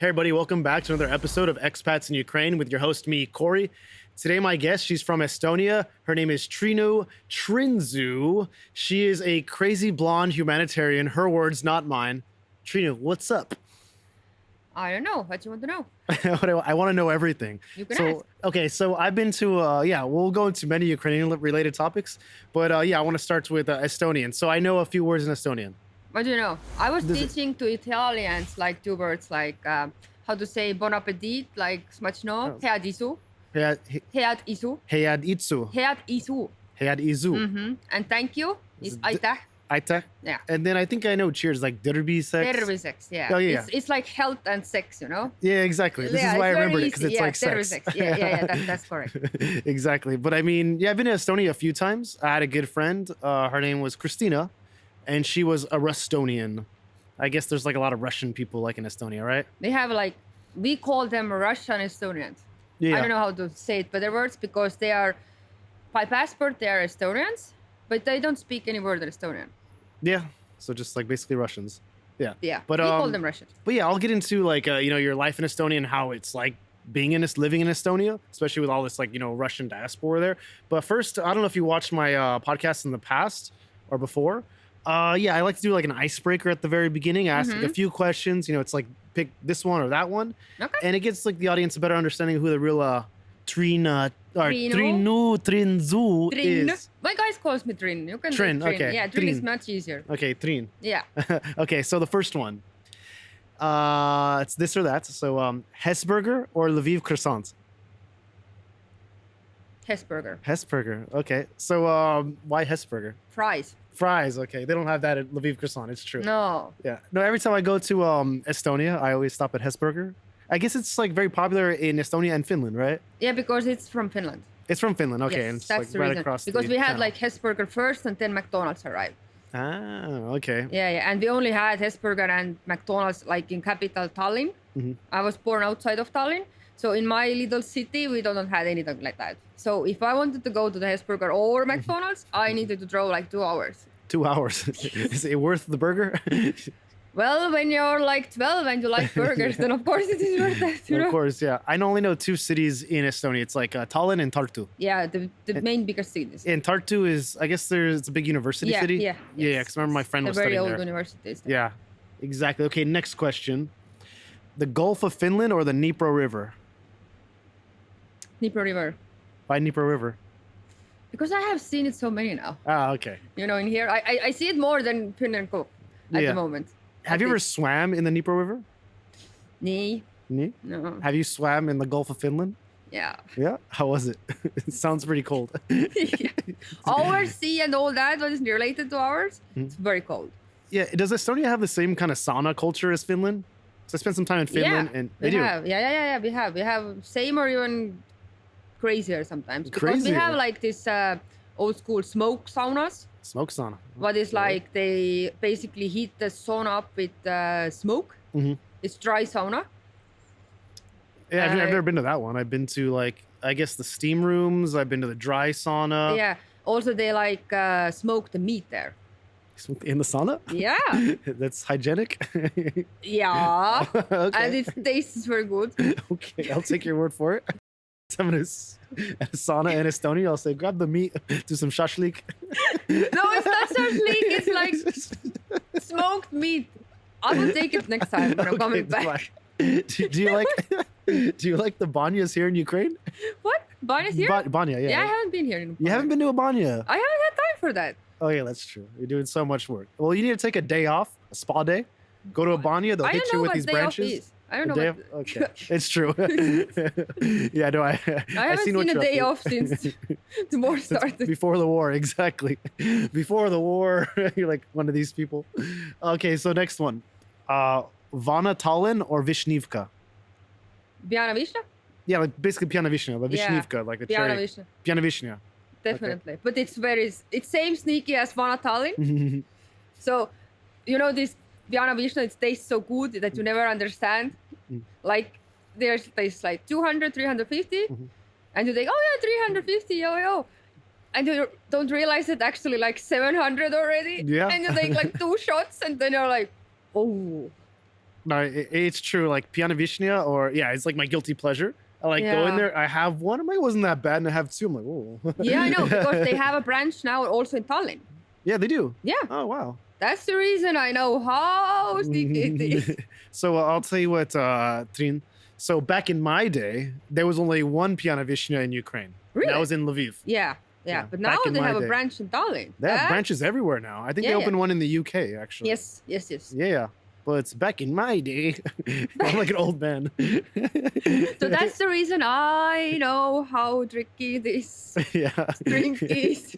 Hey everybody, welcome back to another episode of Expats in Ukraine with your host, me, Corrie. Today my guest, she's from Estonia. Her name is Triinu Trinzu. She is a crazy blonde humanitarian. Her words, not mine. Triinu, what's up? I don't know. What you want to know? I want to know everything. You can ask. Okay, so I've been to, we'll go into many Ukrainian-related topics, but I want to start with Estonian. So I know a few words in Estonian. What do you know? I was teaching to Italians like two words like how to say bon appetit, like smačno, head isu. Head isu. Head itsu. Head isu. Head isu. Mm-hmm. And thank you is aitäh. Aitäh. Yeah. And then I think I know cheers, like terviseks. Terviseks, yeah. Oh, yeah. It's like health and sex, you know? Yeah, exactly. This is why I remembered it, because it's like sex. Terviseks. Yeah, that's correct. Exactly. But I mean, I've been to Estonia a few times. I had a good friend. Her name was Christina, and she was a Rustonian. I guess there's like a lot of Russian people like in Estonia, right? They have like, we call them Russian Estonians. Yeah. I don't know how to say it, but their words, because they are, by passport, they are Estonians, but they don't speak any word of Estonian. Yeah. So just like basically Russians. Yeah. Yeah. But we call them Russians. But yeah, I'll get into like your life in Estonia and how it's like living in Estonia, especially with all this like Russian diaspora there. But first, I don't know if you watched my podcast in the past or before. I like to do like an icebreaker at the very beginning. I ask like, a few questions. It's like pick this one or that one, Okay. and it gets like the audience a better understanding of who the real Triinu Trinzu is. My guys calls me Trin. You can Trin, say Trin. okay. Yeah, Trin is Trin. much easier. Okay, Trin. Yeah. Okay, so the first one. It's this or that. So Hesburger or Lviv croissant? Hesburger. Hesburger. Okay. So why Hesburger? Fries. Fries. Okay. They don't have that at Lviv croissant. It's true. No. Yeah. No, every time I go to Estonia, I always stop at Hesburger. I guess it's like very popular in Estonia and Finland, right? Yeah, because it's from Finland. It's from Finland. Okay. Yes, and it's that's like the right reason. across Because the we had channel. like Hesburger first and then McDonald's arrived. Ah, okay. Yeah. And we only had Hesburger and McDonald's like in capital Tallinn. Mm-hmm. I was born outside of Tallinn. So in my little city, we don't have anything like that. So if I wanted to go to the Hesburger or McDonald's, I needed to drive like 2 hours. 2 hours. Is it worth the burger? Well, when you're like 12 and you like burgers, then of course it is worth it. You know? Of course, yeah. I only know 2 cities in Estonia. It's like Tallinn and Tartu. Yeah, the main biggest cities. And Tartu is, I guess it's a big university city. Yeah. Yeah, because I remember my friend The was very studying old there. universities. Yeah, exactly. Okay, next question. The Gulf of Finland or the Dnipro River? Dnipro River. Why Dnipro River? Because I have seen it so many now. Ah, okay. In here, I see it more than Finland Gulf at Yeah. the moment. Have you ever swam in the Dnipro River? Nee. Nee? No. Have you swam in the Gulf of Finland? Yeah. Yeah? How was it? It sounds pretty cold. Our sea and all that, what is related to ours, it's very cold. Yeah, does Estonia have the same kind of sauna culture as Finland? So I spent some time in Finland and they do. Have. Yeah. We have same or even crazier sometimes. Because Crazier? we have like this old school smoke saunas. Smoke sauna. What is like they basically heat the sauna up with smoke. Mhm. It's dry sauna. Yeah, I've never been to that one. I've been to like, I guess the steam rooms. I've been to the dry sauna. Yeah. Also, they like smoke the meat there. In the sauna? Yeah. That's hygienic? Yeah. Okay. And it tastes very good. Okay, I'll take your word for it. I'm at a sauna in Estonia. I'll say, grab the meat, do some shashlik. No, it's not shashlik. It's like smoked meat. I will take it next time when I'm coming back. Do you like the banyas here in Ukraine? What? Banya's here? Banya, yeah. Yeah, I haven't been here in You haven't been to a banya? I haven't had time for that. Oh yeah, that's true. You're doing so much work. Well, you need to take a day off, a spa day. Go to a banya. They'll I hit don't you know with what these day off branches. is. I don't A know day what... off? Okay, it's true. Yeah, no, I haven't seen a day off since the war started. Before the war, exactly. Before the war, you're like one of these people. Okay, so next one. Vana Tallinn or Vishnivka? Biana Vishna? Yeah, like basically Piana Vishna, but Yeah, Vishnivka, like the Biana cherry. Vishna. Piana Vishna. Definitely. But it's same sneaky as Vana Tallinn. So, this Biana Vishna, it tastes so good that you never understand. Like, there's tastes like 200, 350. And you think, oh yeah, 350, yo. And you don't realize it actually like 700 already. Yeah. And you take like 2 shots and then you're like, oh. No, it's true. Like Piano Vishnia, or yeah, it's like my guilty pleasure. I like go in Yeah. there. I have one. I'm like, it wasn't that bad, and I have two. I'm like, oh. Yeah, I know, because they have a branch now also in Tallinn. Yeah, they do. Yeah. Oh wow. That's the reason I know how sneaky it is. So I'll tell you what, Trin. So back in my day, there was only one Piano Vishnia in Ukraine. Really? That was in Lviv. Yeah. Yeah, But back now in they my have a day. branch in Tallinn. They have That's- branches everywhere now. I think they Yeah, opened one in the UK actually. Yes. Yeah. But it's back in my day. I'm like an old man. So that's the reason I know how tricky this yeah. drink is.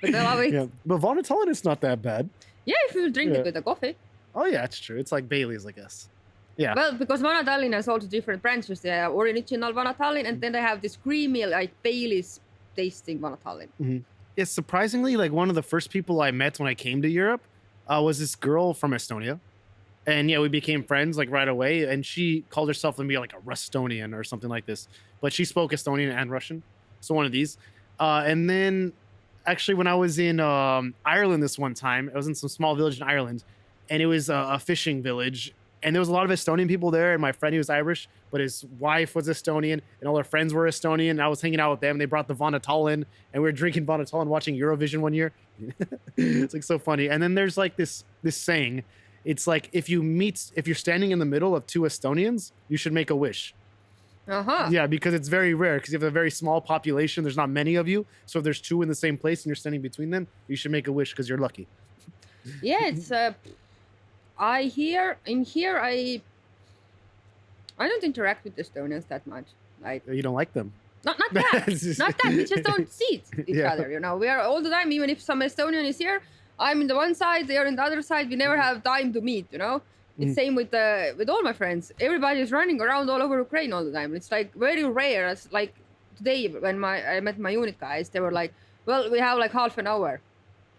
But I love it. Yeah. But Vonatolin is not that bad. Yeah, if you drink Yeah. it with a coffee. Oh yeah, it's true. It's like Bailey's, I guess. Yeah. Well, because Vana Tallinn has also different branches. They have original Vana Tallinn, and then they have this creamy, like Bailey's tasting Vana Tallinn. It's surprisingly like one of the first people I met when I came to Europe was this girl from Estonia. And yeah, we became friends like right away. And she called herself to be like a Rustonian or something like this. But she spoke Estonian and Russian. So one of these. And then actually when I was in Ireland this one time, I was in some small village in Ireland. And it was a fishing village. And there was a lot of Estonian people there. And my friend, he was Irish, but his wife was Estonian. And all their friends were Estonian. And I was hanging out with them. They brought the Vonatolin. And we were drinking Vonatolin, watching Eurovision one year. It's like so funny. And then there's like this saying. It's like if you're standing in the middle of two Estonians, you should make a wish. Uh-huh. Yeah, because it's very rare because you have a very small population. There's not many of you. So if there's two in the same place and you're standing between them, you should make a wish because you're lucky. Yeah, it's I don't interact with Estonians that much. Like You don't like them. not that. Not that. We just don't see each Yeah. other, you know. We are all the time, even if some Estonian is here, I'm in the one side, they are in the other side. We never have time to meet, you know. It's same with all my friends. Everybody is running around all over Ukraine all the time. It's like very rare. It's like today when I met my unit guys, they were like, "Well, we have like half an hour."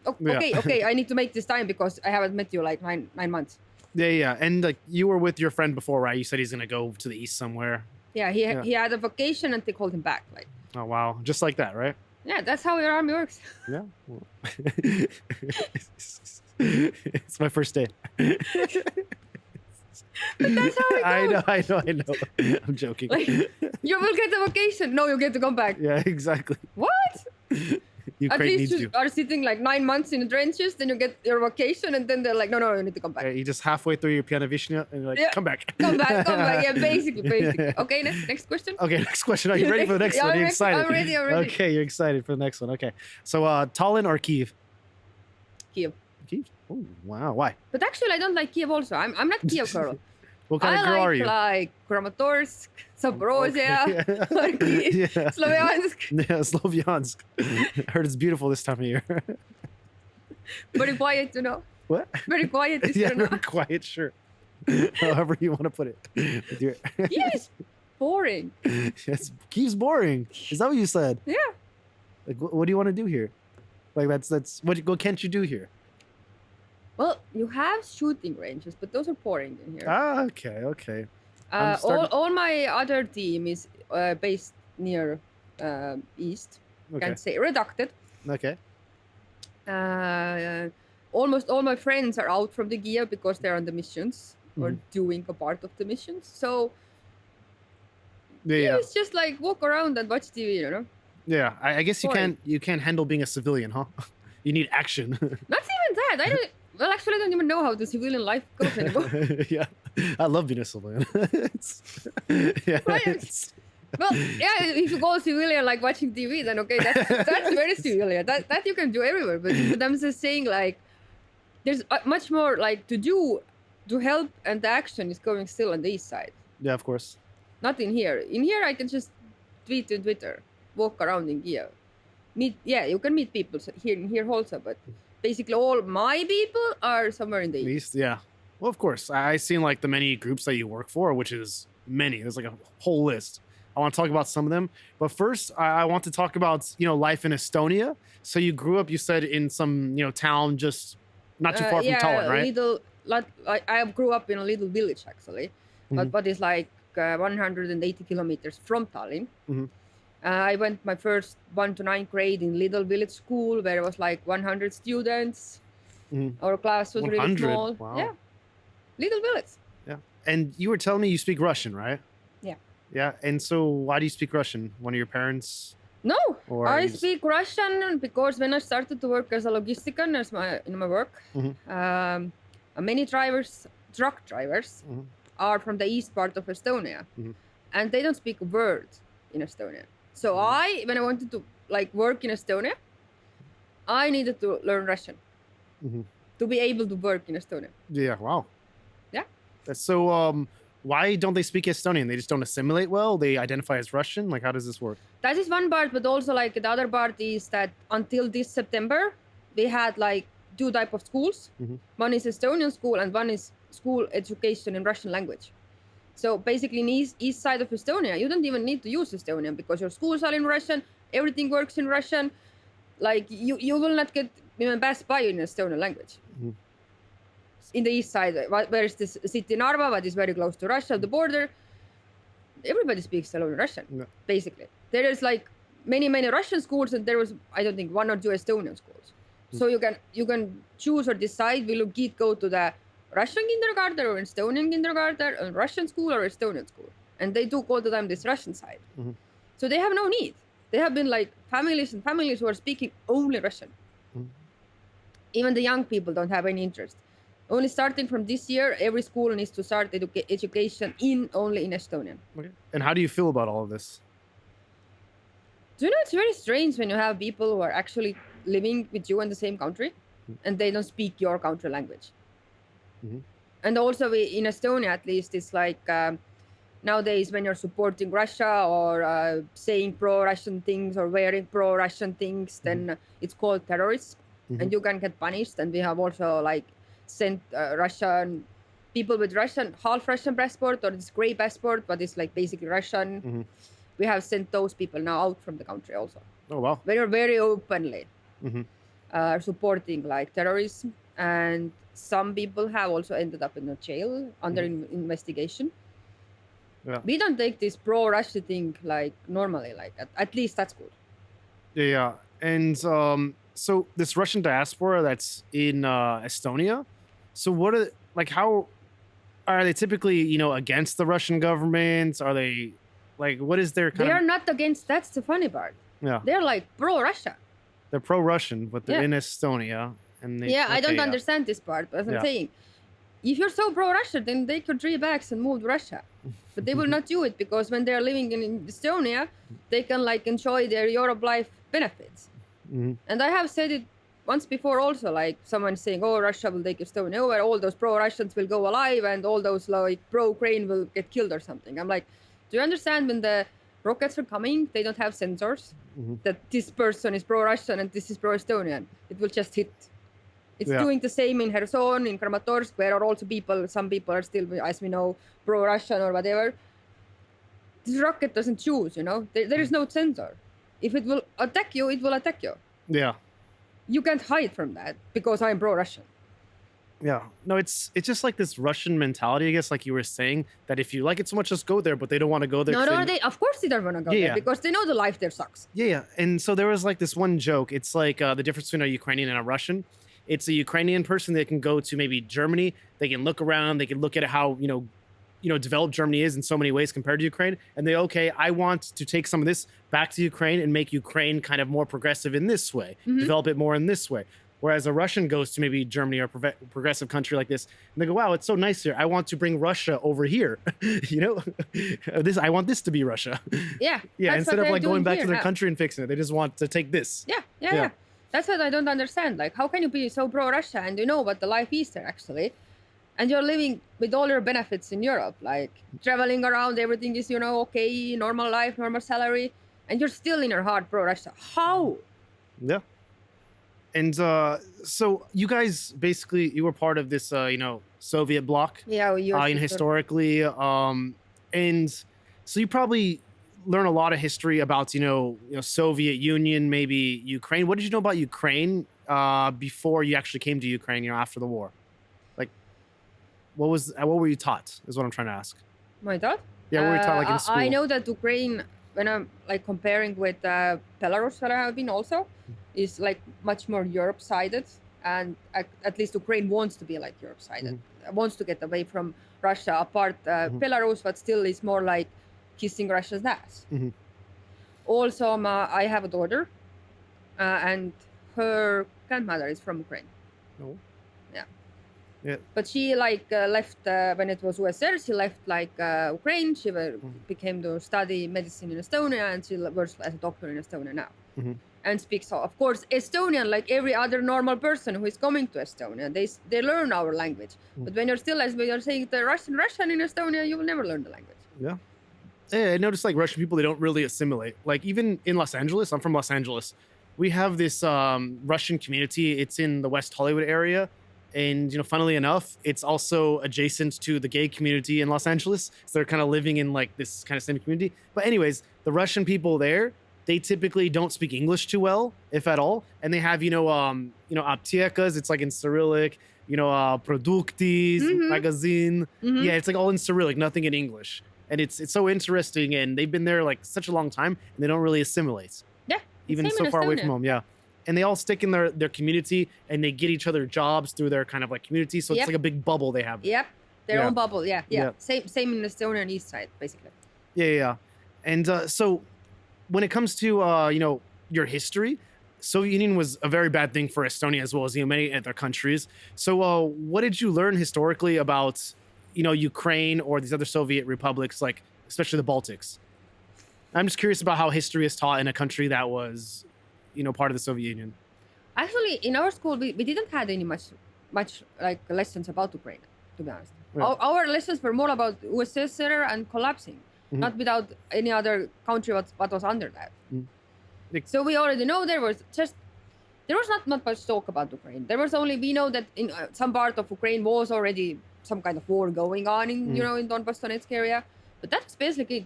Okay, I need to make this time because I haven't met you like nine months. Yeah. And like you were with your friend before, right? You said he's gonna go to the east somewhere. Yeah, he had a vacation and they called him back. Like, Oh wow, just like that, right? yeah, that's how your army works. Yeah. Well, it's my first day. But that's how it goes. I know. I'm joking. Like, you will get a vacation. No, you get to come back. Yeah, exactly. What? At Ukraine least needs you you. are sitting like 9 months in the trenches, then you get your vacation, and then they're like, no, you need to come back. Yeah, you just halfway through your Piano Vishnia and you're like, Yeah. come back. Come back. Yeah, basically. Yeah. Okay, next question. Okay, next question. Are you ready for the next Yeah, one? Are you I'm excited? ready. Okay, you're excited for the next one. Okay. So Tallinn or Kiev? Kiev. Kiev? Oh, wow. Why? But actually, I don't like Kiev also. I'm not Kiev girl. What kind I of girl are you? like Kramatorsk, Zaporozhye, Okay. Yeah. Slovyansk. Yeah, Slovyansk. I heard it's beautiful this time of year. Very quiet, you know. What? Very quiet. Yeah, You know? very quiet, sure. However you want to put it. With your... Kiev is boring. Yes, Kiev's boring. Is that what you said? Yeah. Like, what do you want to do here? Like, that's what can't you do here? Well, you have shooting ranges, but those are boring in here. Ah, okay. I'm starting- All my other team is based near east. Okay. Can't say reducted. Okay. Almost all my friends are out from the Kiev because they're on the missions or doing a part of the missions. So Yeah. it's just like walk around and watch TV, you know. Yeah. I guess Boring. you can't handle being a civilian, huh? You need action. Not even that. I don't. Well, actually, I don't even know how the civilian life goes anymore. Yeah. I love being a civilian. Yeah. Right. it's- Well, yeah, if you go civilian like watching TV, then okay, that's very civilian. That you can do everywhere. But I'm just saying, like, there's much more like to do, to help, and the action is going still on the east side. Yeah, of course. Not in here. In here, I can just tweet on Twitter, walk around in Kiev. You can meet people here also, but basically all my people are somewhere in the At east. least, yeah. Well, of course. I've seen like the many groups that you work for, which is many. There's like a whole list. I want to talk about some of them. But first, I want to talk about, life in Estonia. So you grew up, you said, in some, town just not too far from Tallinn, right? I grew up in a little village actually, but it's like 180 kilometers from Tallinn. Mhm. I went my first 1 to 9th grade in little village school where it was like 100 students. Mhm. Our class was really 100? small. Wow. Yeah, little village. Yeah. And you were telling me you speak Russian, right? Yeah. Yeah. And so why do you speak Russian? One of your parents? No, Or I you just- speak Russian because when I started to work as a logistician in my work, many truck drivers, are from the east part of Estonia, and they don't speak a word in Estonia. So when I wanted to like work in Estonia, I needed to learn Russian to be able to work in Estonia. Yeah. Wow. Yeah. So why don't they speak Estonian? They just don't assimilate well? They identify as Russian? Like, how does this work? That is one part, but also like the other part is that until this September, we had like two type of schools. One is Estonian school and one is school education in Russian language. So basically in east side of Estonia, you don't even need to use Estonian because your schools are in Russian, everything works in Russian. Like you will not get even passed by in Estonian language. In the east side, where is this city Narva, that is very close to Russia, the border, everybody speaks alone Russian, basically. There is like many Russian schools, and there was, I don't think, 1 or 2 Estonian schools. So you can choose or decide, will your kid go to the Russian kindergarten or Estonian kindergarten, or Russian school or Estonian school. And they took all the time this Russian side. So they have no need. They have been like families who are speaking only Russian. Even the young people don't have any interest. Only starting from this year, every school needs to start education only in Estonian. Okay. And how do you feel about all of this? Do you know, it's very strange when you have people who are actually living with you in the same country and they don't speak your country language. And also in Estonia, at least, it's like nowadays when you're supporting Russia or saying pro-Russian things or wearing pro-Russian things, then it's called terrorism and you can get punished. And we have also like sent Russian people with half Russian passport or this gray passport, but it's like basically Russian. We have sent those people now out from the country also. Oh, wow. Very, very openly supporting like terrorism. And some people have also ended up in a jail under investigation. Yeah. We don't take this pro-Russia thing like normally, like at least that's good. Yeah. And so this Russian diaspora that's in Estonia, so how are they typically, against the Russian government? Are they like, what is their They are not against, that's the funny part. Yeah. They're like pro-Russia. They're pro-Russian, but they're in Estonia. And I don't understand this part, but I'm saying, if you're so pro-Russia, then take your 3 bags and move to Russia. But they will not do it because when they're living in Estonia, they can like enjoy their Europe life benefits. And I have said it once before also, like someone saying, oh, Russia will take Estonia over, all those pro-Russians will go alive and all those like pro-Ukraine will get killed or something. I'm like, do you understand when the rockets are coming, they don't have sensors that this person is pro-Russian and this is pro-Estonian. It will just hit. It's doing the same in Kherson, in Kramatorsk, where are also some people are still, as we know, pro-Russian or whatever. This rocket doesn't choose, there is no sensor. If it will attack you, it will attack you. Yeah. You can't hide from that because I'm pro-Russian. Yeah. No, it's just like this Russian mentality, I guess, like you were saying, that if you like it so much, just go there, but they don't want to go there. Of course they don't want to go there because they know the life there sucks. Yeah. And so there was like this one joke. It's like the difference between a Ukrainian and a Russian. It's a Ukrainian person that can go to maybe Germany. They can look around. They can look at how, developed Germany is in so many ways compared to Ukraine. And I want to take some of this back to Ukraine and make Ukraine kind of more progressive in this way, develop it more in this way. Whereas a Russian goes to maybe Germany or a progressive country like this, and they go, wow, it's so nice here. I want to bring Russia over here. I want this to be Russia. Yeah. Yeah. Instead of like going back to their country and fixing it, they just want to take this. Yeah. That's what I don't understand. Like, how can you be so pro-Russia and you know what the life is there actually? And you're living with all your benefits in Europe, like traveling around, everything is, okay, normal life, normal salary, and you're still in your heart pro-Russia. How? Yeah. And so you guys basically, you were part of this, Soviet bloc. Yeah. Historically. And so you probably learn a lot of history about, Soviet Union, maybe Ukraine. What did you know about Ukraine before you actually came to Ukraine, after the war? Like, what were you taught is what I'm trying to ask. My thought? Yeah, what were you taught like in school? I know that Ukraine, when I'm like comparing with Belarus, where I have been also, is like much more Europe-sided and at least Ukraine wants to be like Europe side, wants to get away from Russia. Apart Belarus, but still is more like kissing Russia's ass. Also, I have a daughter, and her grandmother is from Ukraine. Oh. Yeah. But she left when it was USSR. She left Ukraine. She became to study medicine in Estonia, and she works as a doctor in Estonia now, and speaks, of course, Estonian like every other normal person who is coming to Estonia. They learn our language, but when you're saying the Russian in Estonia, you will never learn the language. Yeah. I noticed like Russian people, they don't really assimilate. Like even in Los Angeles, I'm from Los Angeles. We have this Russian community. It's in the West Hollywood area. And, funnily enough, it's also adjacent to the gay community in Los Angeles. So they're kind of living in like this kind of same community. But anyways, the Russian people there, they typically don't speak English too well, if at all. And they have, aptiekas, it's like in Cyrillic, produktis, magazine. Yeah, it's like all in Cyrillic, nothing in English. And it's so interesting. And they've been there like such a long time and they don't really assimilate. Yeah. Even so far away from home. Yeah. And they all stick in their community and they get each other jobs through their kind of like community. So it's like a big bubble they have. Yep. Their own bubble. Yeah. Same in Estonia and East side, basically. Yeah. And so when it comes to, your history, Soviet Union was a very bad thing for Estonia as well as, many other countries. So what did you learn historically about, Ukraine or these other Soviet republics, like especially the Baltics? I'm just curious about how history is taught in a country that was, part of the Soviet Union. Actually, in our school, we didn't have any much like lessons about Ukraine, to be honest. Yeah. Our lessons were more about USSR and collapsing, not without any other country what was under that. So we already know there was not much talk about Ukraine. There was only, we know that in some part of Ukraine was already some kind of war going on in, in Donbas, Donetsk area. But that's basically,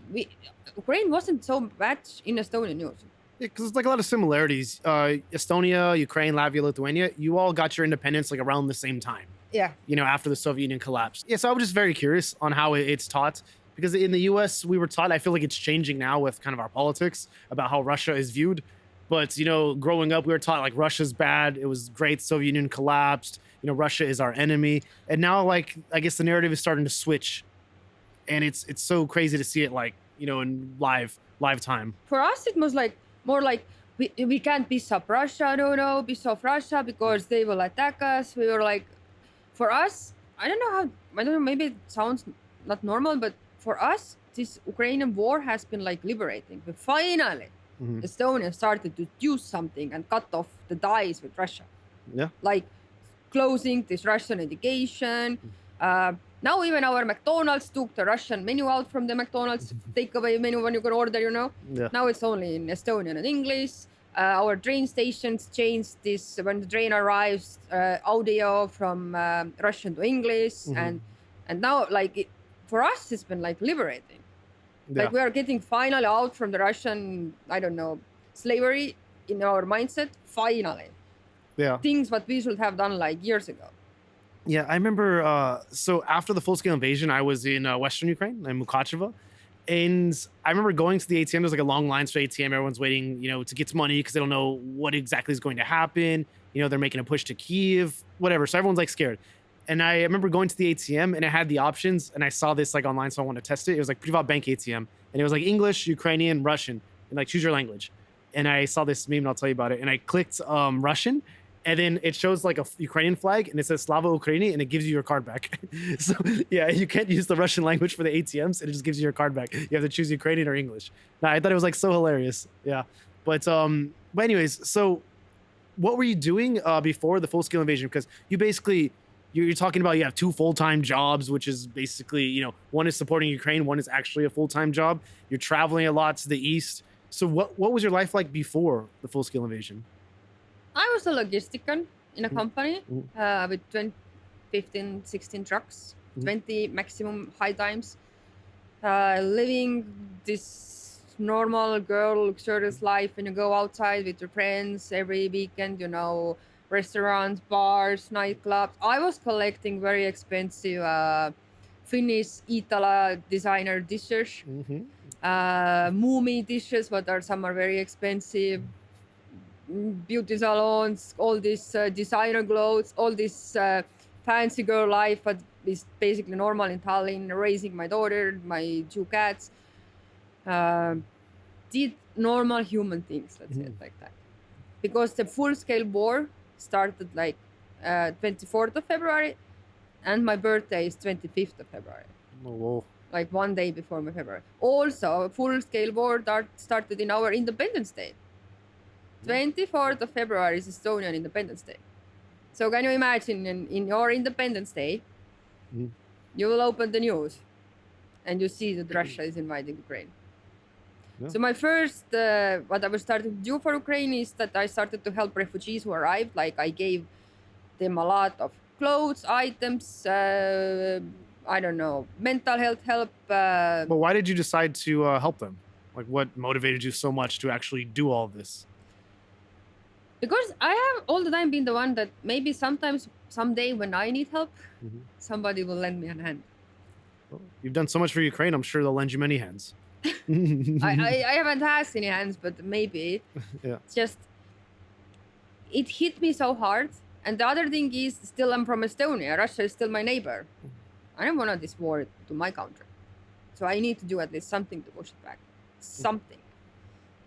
Ukraine wasn't so much in Estonian news. Yeah, because it's like a lot of similarities. Estonia, Ukraine, Latvia, Lithuania, you all got your independence like around the same time. Yeah. After the Soviet Union collapsed. Yeah, so I was just very curious on how it's taught. Because in the US, we were taught, I feel like it's changing now with kind of our politics about how Russia is viewed. But, growing up, we were taught like Russia's bad. It was great. Soviet Union collapsed. Russia is our enemy. And now, like, I guess the narrative is starting to switch. And it's so crazy to see it like, in live time. For us, it was like, more like we can't piss off Russia, piss off Russia because they will attack us. We were like, for us, I don't know, maybe it sounds not normal, but for us, this Ukrainian war has been like liberating. But finally, Estonia started to do something and cut off the ties with Russia. Yeah. Like closing this Russian education. Now even our McDonald's took the Russian menu out from the McDonald's takeaway menu when you can order, Yeah. Now it's only in Estonian and English. Our train stations changed this when the train arrives, audio from Russian to English. And now for us, it's been like liberating. Yeah. Like we are getting finally out from the Russian, slavery in our mindset, finally. Yeah. Things what we should have done like years ago. Yeah, I remember, so after the full-scale invasion, I was in Western Ukraine, in Mukachevo, and I remember going to the ATM. There's like a long line for ATM. Everyone's waiting, to get money because they don't know what exactly is going to happen. They're making a push to Kyiv, whatever. So everyone's like scared. And I remember going to the ATM and it had the options and I saw this like online, so I wanted to test it. It was like Privat Bank ATM and it was like English, Ukrainian, Russian, and like choose your language. And I saw this meme and I'll tell you about it. And I clicked Russian. And then it shows like a Ukrainian flag and it says Slava Ukraini and it gives you your card back. So yeah, you can't use the Russian language for the ATMs. It just gives you your card back. You have to choose Ukrainian or English. Now, I thought it was like so hilarious. Yeah. But anyways, so what were you doing before the full scale invasion? Because you basically, you're talking about you have two full-time jobs, which is basically, one is supporting Ukraine. One is actually a full-time job. You're traveling a lot to the East. So what was your life like before the full scale invasion? I was a logistician in a company with 15, 16 trucks, 20 maximum high times, living this normal girl luxurious life when you go outside with your friends every weekend, restaurants, bars, nightclubs. I was collecting very expensive Finnish Itala designer dishes, Mumi dishes, some are very expensive. beauty salons, all these designer clothes, all this fancy girl life that is basically normal in Tallinn, raising my daughter, my 2 cats. Did normal human things, let's say it like that. Because the full-scale war started like 24th of February, and my birthday is 25th of February. Oh, whoa. Like 1 day before my February. Also, full-scale war started in our Independence Day. 24th of February is Estonian Independence Day. So can you imagine in your Independence Day, you will open the news and you see that Russia is invading Ukraine. Yeah. So my first, what I was starting to do for Ukraine is that I started to help refugees who arrived. Like I gave them a lot of clothes, items, I don't know, mental health help. But why did you decide to help them? Like what motivated you so much to actually do all this? Because I have all the time been the one that maybe sometimes, someday when I need help, somebody will lend me a hand. Well, you've done so much for Ukraine. I'm sure they'll lend you many hands. I haven't asked any hands, but maybe. Yeah. Just, it hit me so hard. And the other thing is, still I'm from Estonia. Russia is still my neighbor. I don't want this war to my country. So I need to do at least something to push it back. Something.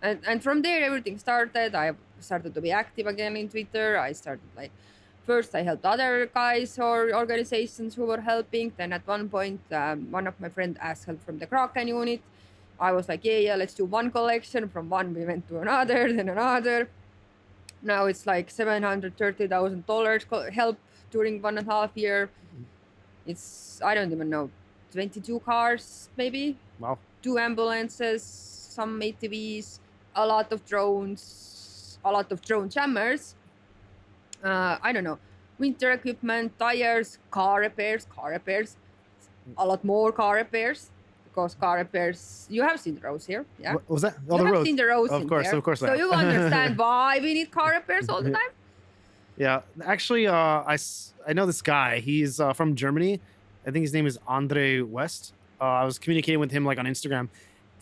And from there, everything started. I started to be active again in Twitter. I started like, first I helped other guys or organizations who were helping. Then at one point, one of my friends asked help from the Kraken unit. I was like, yeah, let's do one collection. From one, we went to another, then another. Now it's like $730,000 help during 1.5 years. It's, I don't even know, 22 cars, maybe. Wow. 2 ambulances, some ATVs, a lot of drones, a lot of drone jammers. I don't know, winter equipment, tires, car repairs, a lot more car repairs. Because car repairs, you have seen the roads here, yeah? What was that? You have seen the roads Of course. So you understand why we need car repairs all the time? Yeah, actually, I know this guy. He's from Germany. I think his name is Andre West. I was communicating with him like on Instagram.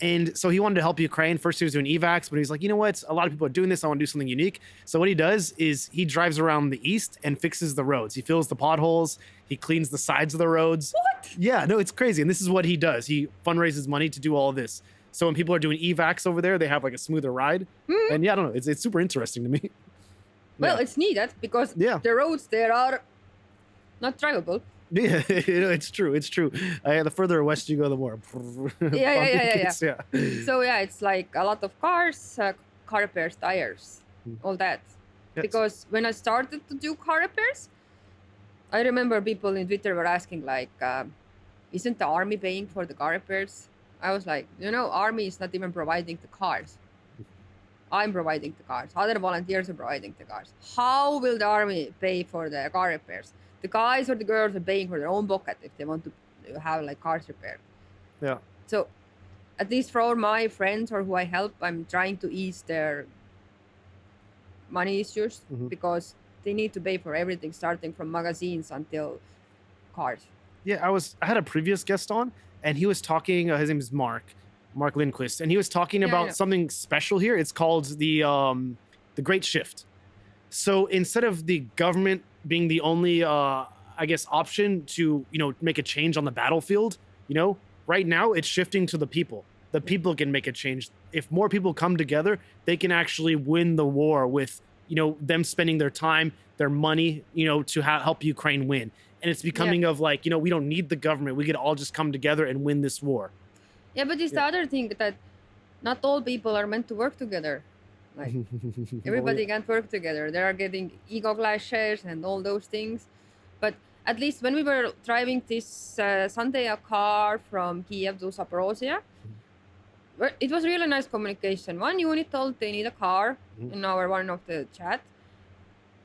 And so he wanted to help Ukraine. First, he was doing evacs, but he's like, you know what? A lot of people are doing this. I want to do something unique. So what he does is he drives around the east and fixes the roads. He fills the potholes. He cleans the sides of the roads. What? Yeah, no, it's crazy. And this is what he does. He fundraises money to do all of this. So when people are doing evacs over there, they have like a smoother ride. And yeah, I don't know. It's super interesting to me. Well, it's needed because the roads there are not drivable. Yeah, it's true. The further west you go, the more. Yeah. So yeah, it's like a lot of cars, car repairs, tires, all that. Yes. Because when I started to do car repairs, I remember people in Twitter were asking like, isn't the army paying for the car repairs? I was like, army is not even providing the cars. I'm providing the cars. Other volunteers are providing the cars. How will the army pay for the car repairs? The guys or the girls are paying for their own pocket if they want to have like cars repaired. Yeah. So at least for all my friends or who I help, I'm trying to ease their money issues because they need to pay for everything, starting from magazines until cars. Yeah, I had a previous guest on, and he was talking. His name is Mark Lindquist, and he was talking about something special here. It's called the Great Shift. So instead of the government being the only, option to make a change on the battlefield, right now it's shifting to the people. The people can make a change. If more people come together, they can actually win the war with them spending their time, their money, to help Ukraine win. And it's becoming of like, we don't need the government. We could all just come together and win this war. Yeah, but it's the other thing that not all people are meant to work together. Like everybody can't work together. They are getting ego clashes and all those things. But at least when we were driving this Sunday a car from Kiev to Zaporozhye, it was really nice communication. One unit told they need a car in our one of the chat.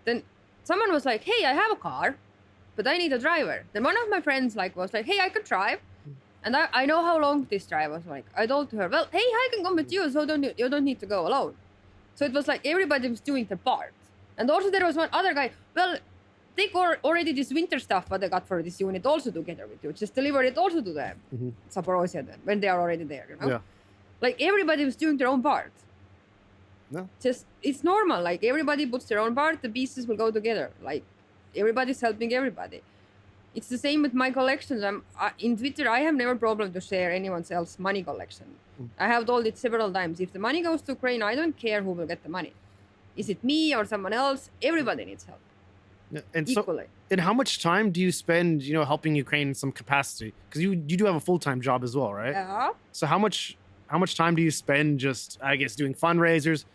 Then someone was like, hey, I have a car, but I need a driver. Then one of my friends was like, hey, I can drive. And I know how long this drive was. Like, I told her, well, hey, I can come with you, so you don't need to go alone. So it was like everybody was doing their part. And also there was one other guy, well, take already this winter stuff what I got for this unit also together with you. Just deliver it also to them, Zaporozhye then, when they are already there, Yeah. Like everybody was doing their own part. No. Just it's normal. Like everybody puts their own part, the pieces will go together. Like everybody's helping everybody. It's the same with my collections. In Twitter. I have never problem to share anyone else's money collection. I have told it several times. If the money goes to Ukraine, I don't care who will get the money. Is it me or someone else? Everybody needs help. Yeah, and equally. And how much time do you spend, helping Ukraine in some capacity? Because you do have a full-time job as well, right? Yeah. So how much time do you spend just, I guess, doing fundraisers,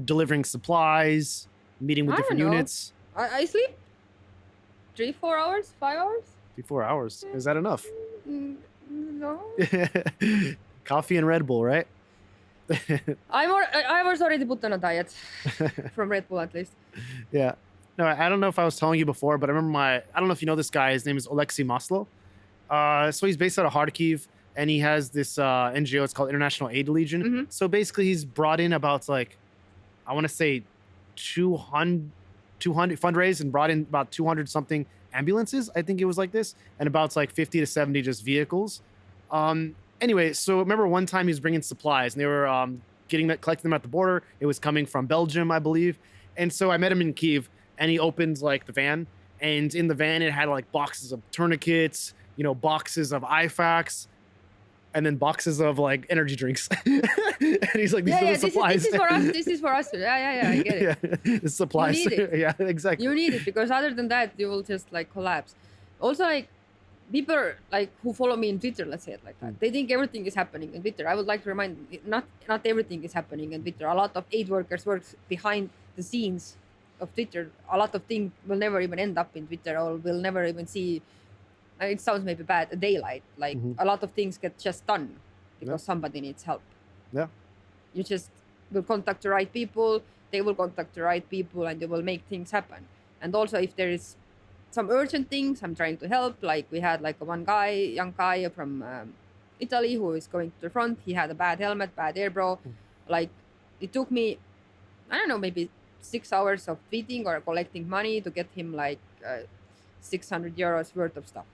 delivering supplies, meeting with different units? I sleep 3-4 hours, 5 hours. 3-4 hours. Is that enough? No. Coffee and Red Bull, right? I was already put on a diet from Red Bull at least. Yeah. No, I don't know if I was telling you before, but I remember I don't know if you know this guy. His name is Oleksiy Maslow. So he's based out of Kharkiv, and he has this NGO. It's called International Aid Legion. Mm-hmm. So basically, he's brought in about I want to say 200 fundraised and brought in about 200 something ambulances. I think it was like this, and about 50 to 70 just vehicles. Anyway, so remember one time he was bringing supplies, and they were collecting them at the border. It was coming from Belgium, I believe. And so I met him in Kyiv, and he opened the van, and in the van it had boxes of tourniquets, boxes of IFACs, and then boxes of energy drinks. And he's like, these are the supplies. This is for us. This is for us. Yeah, I get it. Yeah, the supplies. You need it. Yeah, exactly. You need it, because other than that, you will just collapse. Also, people who follow me in Twitter, let's say it like that, they think everything is happening in Twitter. I would like to remind you, not everything is happening in Twitter. A lot of aid workers work behind the scenes of Twitter. A lot of things will never even end up in Twitter, or will never even see. It sounds maybe bad, a daylight. A lot of things get just done because somebody needs help. Yeah. You just will contact the right people. They will contact the right people, and they will make things happen. And also, if there is some urgent things, I'm trying to help. We had one young guy from Italy who is going to the front. He had a bad helmet, bad air bro. It took me, I don't know, maybe 6 hours of tweeting or collecting money to get him 600 euros worth of stuff.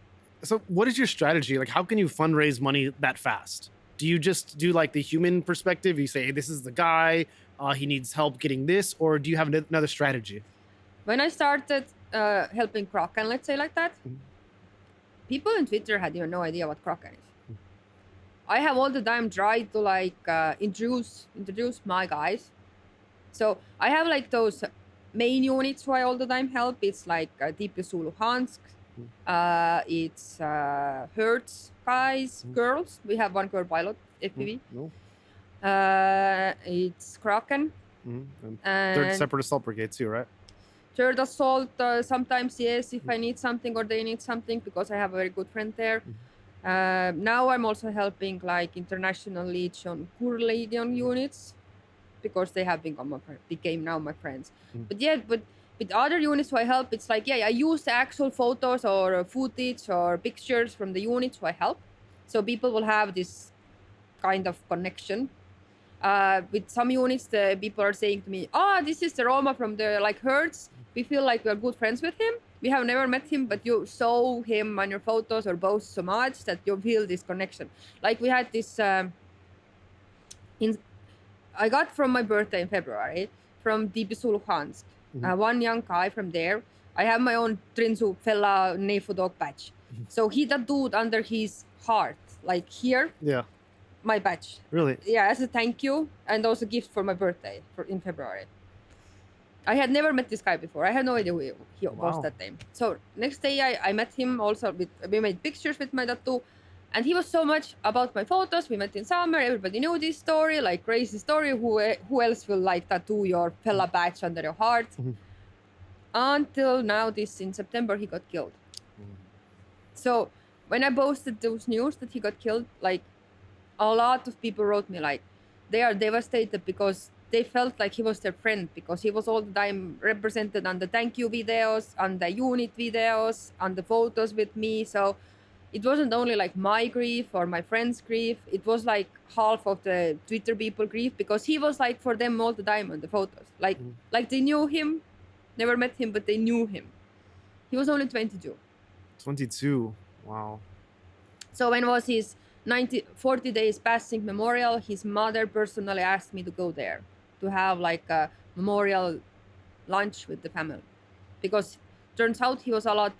So what is your strategy? How can you fundraise money that fast? Do you just do the human perspective? You say, hey, this is the guy, he needs help getting this, or do you have another strategy? When I started helping Kraken, let's say like that, people on Twitter had even no idea what Kraken is. I have all the time tried to introduce my guys. So I have those main units who I all the time help. It's DPSU Luhansk, it's Hertz guys, girls. We have one girl pilot, FPV. It's Kraken. And third separate assault brigade too, right? Third assault, sometimes yes, if I need something or they need something, because I have a very good friend there. Now I'm also helping International Legion, Kur Legion units, because they have became now my friends. But with other units who I help, it's I use the actual photos or footage or pictures from the units who I help. So people will have this kind of connection. With some units, the people are saying to me, this is the Roma from the Hertz. We feel like we're good friends with him. We have never met him, but you saw him on your photos or posts so much that you feel this connection. We had this, I got from my birthday in February from DPSU Luhansk. One young guy from there. I have my own Trinzu Fella Nefu dog patch. So he tattooed under his heart, here. Yeah. My badge. Really? Yeah, as a thank you, and also gift for my birthday in February. I had never met this guy before. I had no idea who he was that time. So next day I met him also. We made pictures with my tattoo, and he was so much about my photos. We met in summer. Everybody knew this story, crazy story. Who else will tattoo your fella badge under your heart? Until now, in September, he got killed. So when I posted those news that he got killed, a lot of people wrote me they are devastated because they felt like he was their friend, because he was all the time represented on the thank you videos, on the unit videos, on the photos with me. So it wasn't only my grief or my friend's grief. It was half of the Twitter people grief, because he was for them all the time on the photos. They knew him, never met him, but they knew him. He was only 22. 22. Wow. So when was his 40 days passing memorial, his mother personally asked me to go there. to have like a memorial lunch with the family, because turns out he was a lot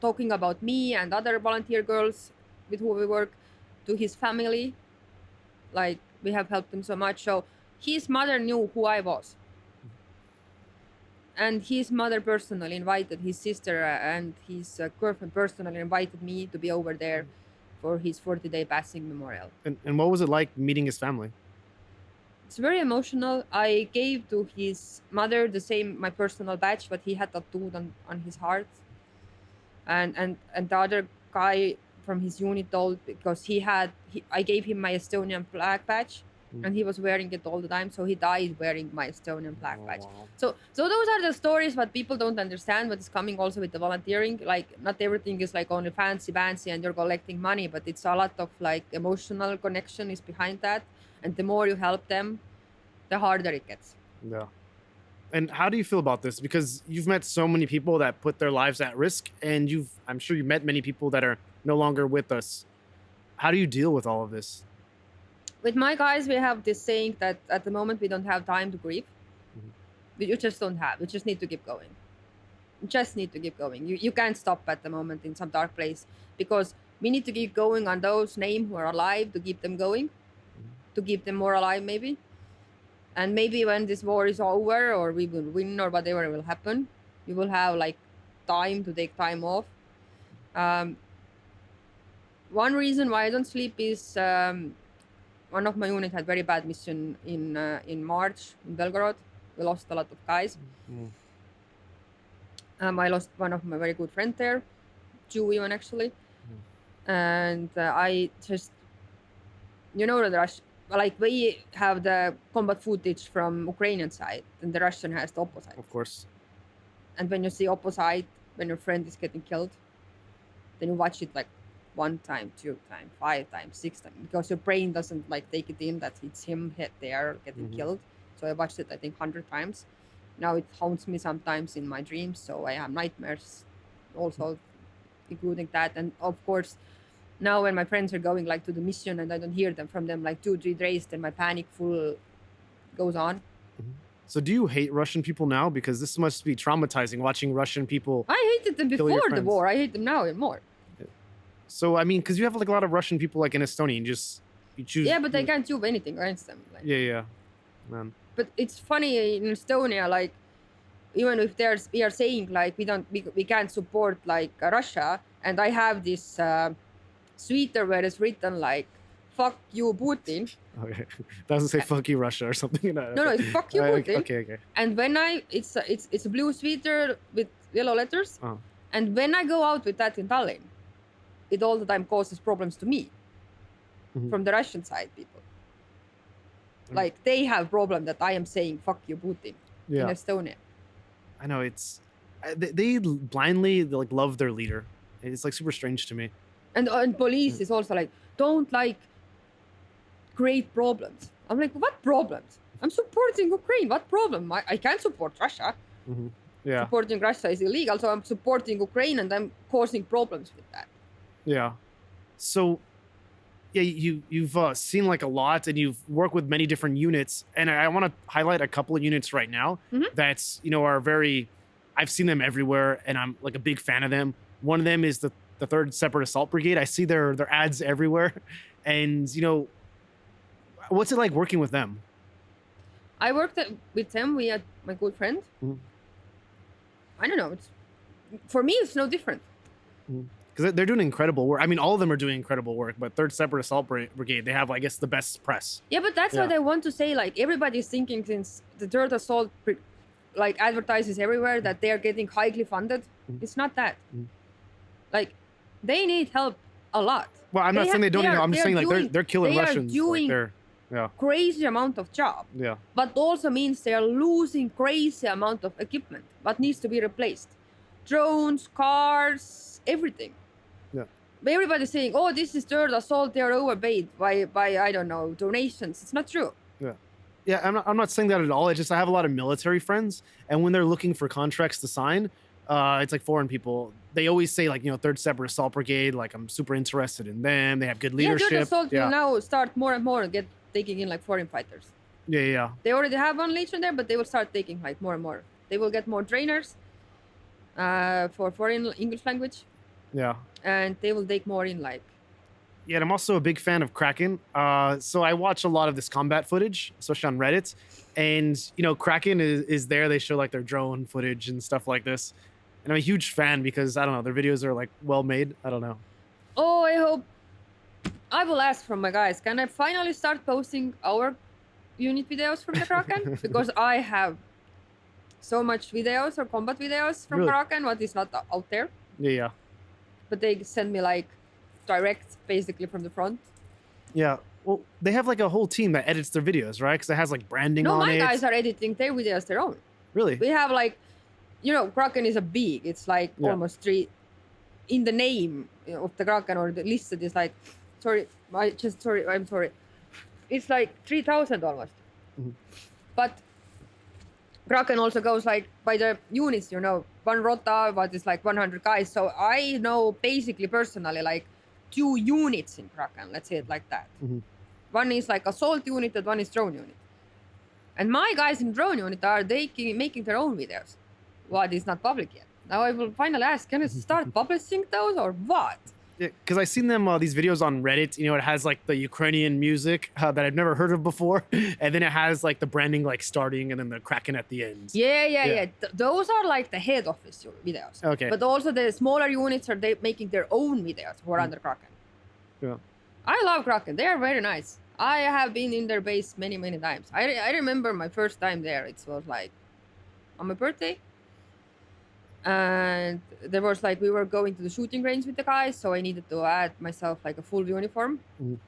talking about me and other volunteer girls with who we work to his family. Like we have helped him so much. So his mother knew who I was, and his mother personally invited his sister and his girlfriend personally invited me to be over there for his 40-day passing memorial. And what was it like meeting his family? It's very emotional. I gave to his mother the same my personal badge, but he had tattooed on his heart. And the other guy from his unit told, because I gave him my Estonian flag badge, and he was wearing it all the time, so he died wearing my Estonian flag badge. Wow. So those are the stories what people don't understand, what is coming also with the volunteering. Like not everything is like only fancy and you're collecting money, but it's a lot of like emotional connection is behind that. And the more you help them, the harder it gets. Yeah. And how do you feel about this? Because you've met so many people that put their lives at risk, and I'm sure you've met many people that are no longer with us. How do you deal with all of this? With my guys, we have this saying that at the moment we don't have time to grieve. You just don't have. You just need to keep going. You just need to keep going. You can't stop at the moment in some dark place, because we need to keep going on those names who are alive to keep them going, to keep them more alive maybe. And maybe when this war is over or we will win or whatever will happen, we will have like time to take time off. One reason why I don't sleep is one of my unit had very bad mission in March in Belgorod. We lost a lot of guys. I lost one of my very good friend there, two even actually. And I just, the Russian, like we have the combat footage from Ukrainian side, and the Russian has the opposite. Of course. And when you see opposite, when your friend is getting killed, then you watch it like 1 time, 2 times, 5 times, 6 times, because your brain doesn't like take it in that it's him there getting killed. So I watched it I think 100 times. Now it haunts me sometimes in my dreams, so I have nightmares also including that. And of course, now when my friends are going like to the mission and I don't hear them from them like 2-3 days, then my panic full goes on. So do you hate Russian people now? Because this must be traumatizing, watching Russian people. I hated them kill your before the friends. war. I hate them now and more. So I mean, because you have like a lot of Russian people like in Estonia, and you choose. Yeah, but I can't do anything against them. Like. Yeah, man. But it's funny in Estonia, like even if we are saying like we can't support like Russia, and I have this sweater where it's written like "fuck you Putin." Okay, doesn't say "fuck you Russia" or something. No, it's "fuck you Putin." Okay. And when it's a blue sweater with yellow letters, and when I go out with that in Tallinn, it all the time causes problems to me from the Russian side people. Like they have problem that I am saying "fuck you Putin" in Estonia. I know it's they blindly like love their leader. It's like super strange to me. And police is also like, don't like create problems. I'm like, what problems? I'm supporting Ukraine. What problem? I can't support Russia. Yeah. Supporting Russia is illegal, so I'm supporting Ukraine and I'm causing problems with that. Yeah. So, yeah, you've seen like a lot, and you've worked with many different units, and I want to highlight a couple of units right now that's are very. I've seen them everywhere, and I'm like a big fan of them. One of them is the 3rd Separate Assault Brigade. I see their ads everywhere, and what's it like working with them? I worked with them. We had my good friend. I don't know. For me, it's no different. Because they're doing incredible work. I mean, all of them are doing incredible work, but 3rd Separate Assault Brigade, they have, I guess, the best press. Yeah, but that's what I want to say. Like, everybody's thinking since the 3rd Assault like advertises everywhere that they are getting highly funded. It's not that. Like, they need help a lot. Well, I'm not saying they don't need help. I'm just saying like they're killing Russians. They are doing crazy amount of job. Yeah. But also means they are losing crazy amount of equipment what needs to be replaced. Drones, cars, everything. Yeah. But everybody's saying, oh, this is 3rd Assault, they're overpaid by I don't know, donations. It's not true. Yeah, I'm not saying that at all. I have a lot of military friends, and when they're looking for contracts to sign, it's like foreign people. They always say like, 3rd Separate Assault Brigade, like I'm super interested in them. They have good leadership. Yeah, 3rd Assault will now start more and more taking in like foreign fighters. Yeah, yeah, They already have one legion there, but they will start taking like more and more. They will get more trainers for foreign English language, yeah. and they will take more in like. Yeah, and I'm also a big fan of Kraken. So I watch a lot of this combat footage, especially on Reddit. And Kraken is there. They show like their drone footage and stuff like this. And I'm a huge fan because I don't know, their videos are like well made. I don't know. Oh, I hope. I will ask from my guys. Can I finally start posting our unit videos from the Kraken? Because I have so much videos or combat videos from Really? Kraken, what is not out there. Yeah, yeah. But they send me like direct, basically from the front. Yeah. Well, they have like a whole team that edits their videos, right? Because it has like branding No, on my it. guys are editing their videos their own. Really? We have like, Kraken is a big. It's like almost 3 in the name of the Kraken, or the listed is like, I'm sorry. It's like 3,000 almost. Mhm. But Kraken also goes like by the units, one rota, what is like 100 guys. So I know basically personally like 2 units in Kraken, let's say it like that. Mhm. One is like assault unit and one is drone unit. And my guys in drone unit are making their own videos. What is not public yet. Now I will finally ask, can I start publishing those or what? Yeah, because I've seen them these videos on Reddit. It has like the Ukrainian music that I've never heard of before, and then it has like the branding like starting, and then the Kraken at the end. Yeah. Those are like the head office videos. Okay. But also the smaller units are making their own videos who are under Kraken. Yeah. I love Kraken. They are very nice. I have been in their base many, many times. I remember my first time there. It was like on my birthday. And there was like, we were going to the shooting range with the guys, so I needed to add myself like a full uniform. Mhm.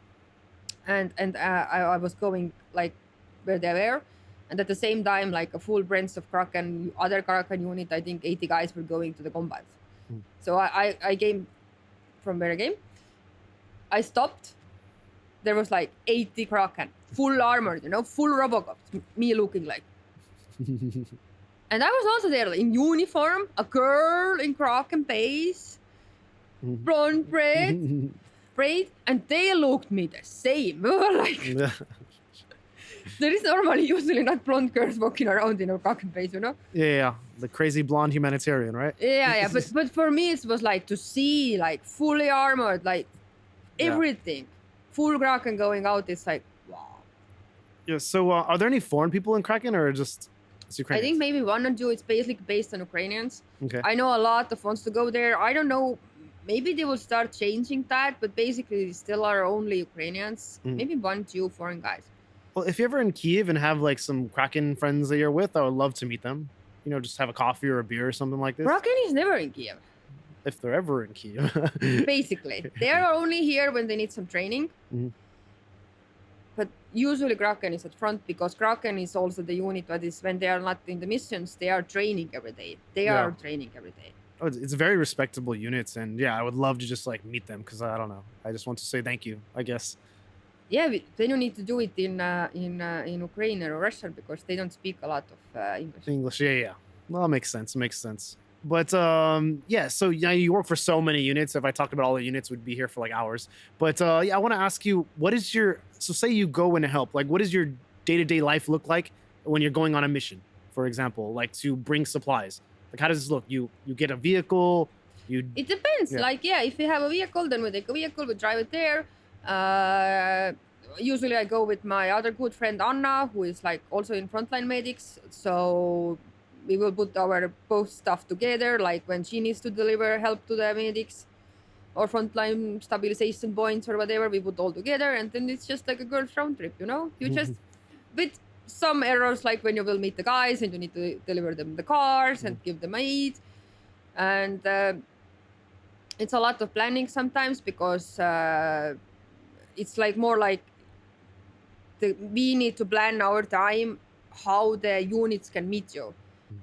And I was going like where they were. And at the same time, like a full branch of Kraken, other Kraken unit, I think 80 guys were going to the combat. Mhm. So I came from where I came. I stopped. There was like 80 Kraken, full armored, full Robocops, me looking like. And I was also there in uniform, a girl in Kraken base, blonde braid, and they looked me the same. We were like, there is normally usually not blonde girls walking around in a Kraken base, Yeah, the crazy blonde humanitarian, right? Yeah. But for me, it was like to see like fully armored, like everything, full Kraken going out. It's like, wow. Yeah. So, are there any foreign people in Kraken, or just? I think maybe 1 or 2. It's basically based on Ukrainians. Okay. I know a lot of wants to go there. I don't know. Maybe they will start changing that, but basically they still are only Ukrainians. Maybe 1, 2 foreign guys. Well, if you're ever in Kiev and have like some Kraken friends that you're with, I would love to meet them. Just have a coffee or a beer or something like this. Kraken is never in Kiev. If they're ever in Kiev. Basically. They are only here when they need some training. Mhm. But usually Kraken is at front, because Kraken is also the unit that is, when they are not in the missions, they are training every day. They are training every day. Oh, it's very respectable units, and I would love to just like meet them, because I don't know. I just want to say thank you, I guess. Yeah, then you need to do it in Ukrainian or Russian, because they don't speak a lot of English. English, yeah. Well, that makes sense. But so you work for so many units. If I talked about all the units, we'd be here for like hours. But I want to ask you, say you go in to help, like what does your day-to-day life look like when you're going on a mission, for example, like to bring supplies? Like how does this look? You get a vehicle, It depends. Like, if we have a vehicle, then we take a vehicle, we drive it there. Usually I go with my other good friend Anna, who is like also in Frontline medics. So we will put our both stuff together, like when she needs to deliver help to the medics or frontline stabilization points or whatever, we put all together, and then it's just like a girl's round trip, You just, with some errors, like when you will meet the guys and you need to deliver them the cars and give them aid. And it's a lot of planning sometimes, because it's like more like we need to plan our time, how the units can meet you.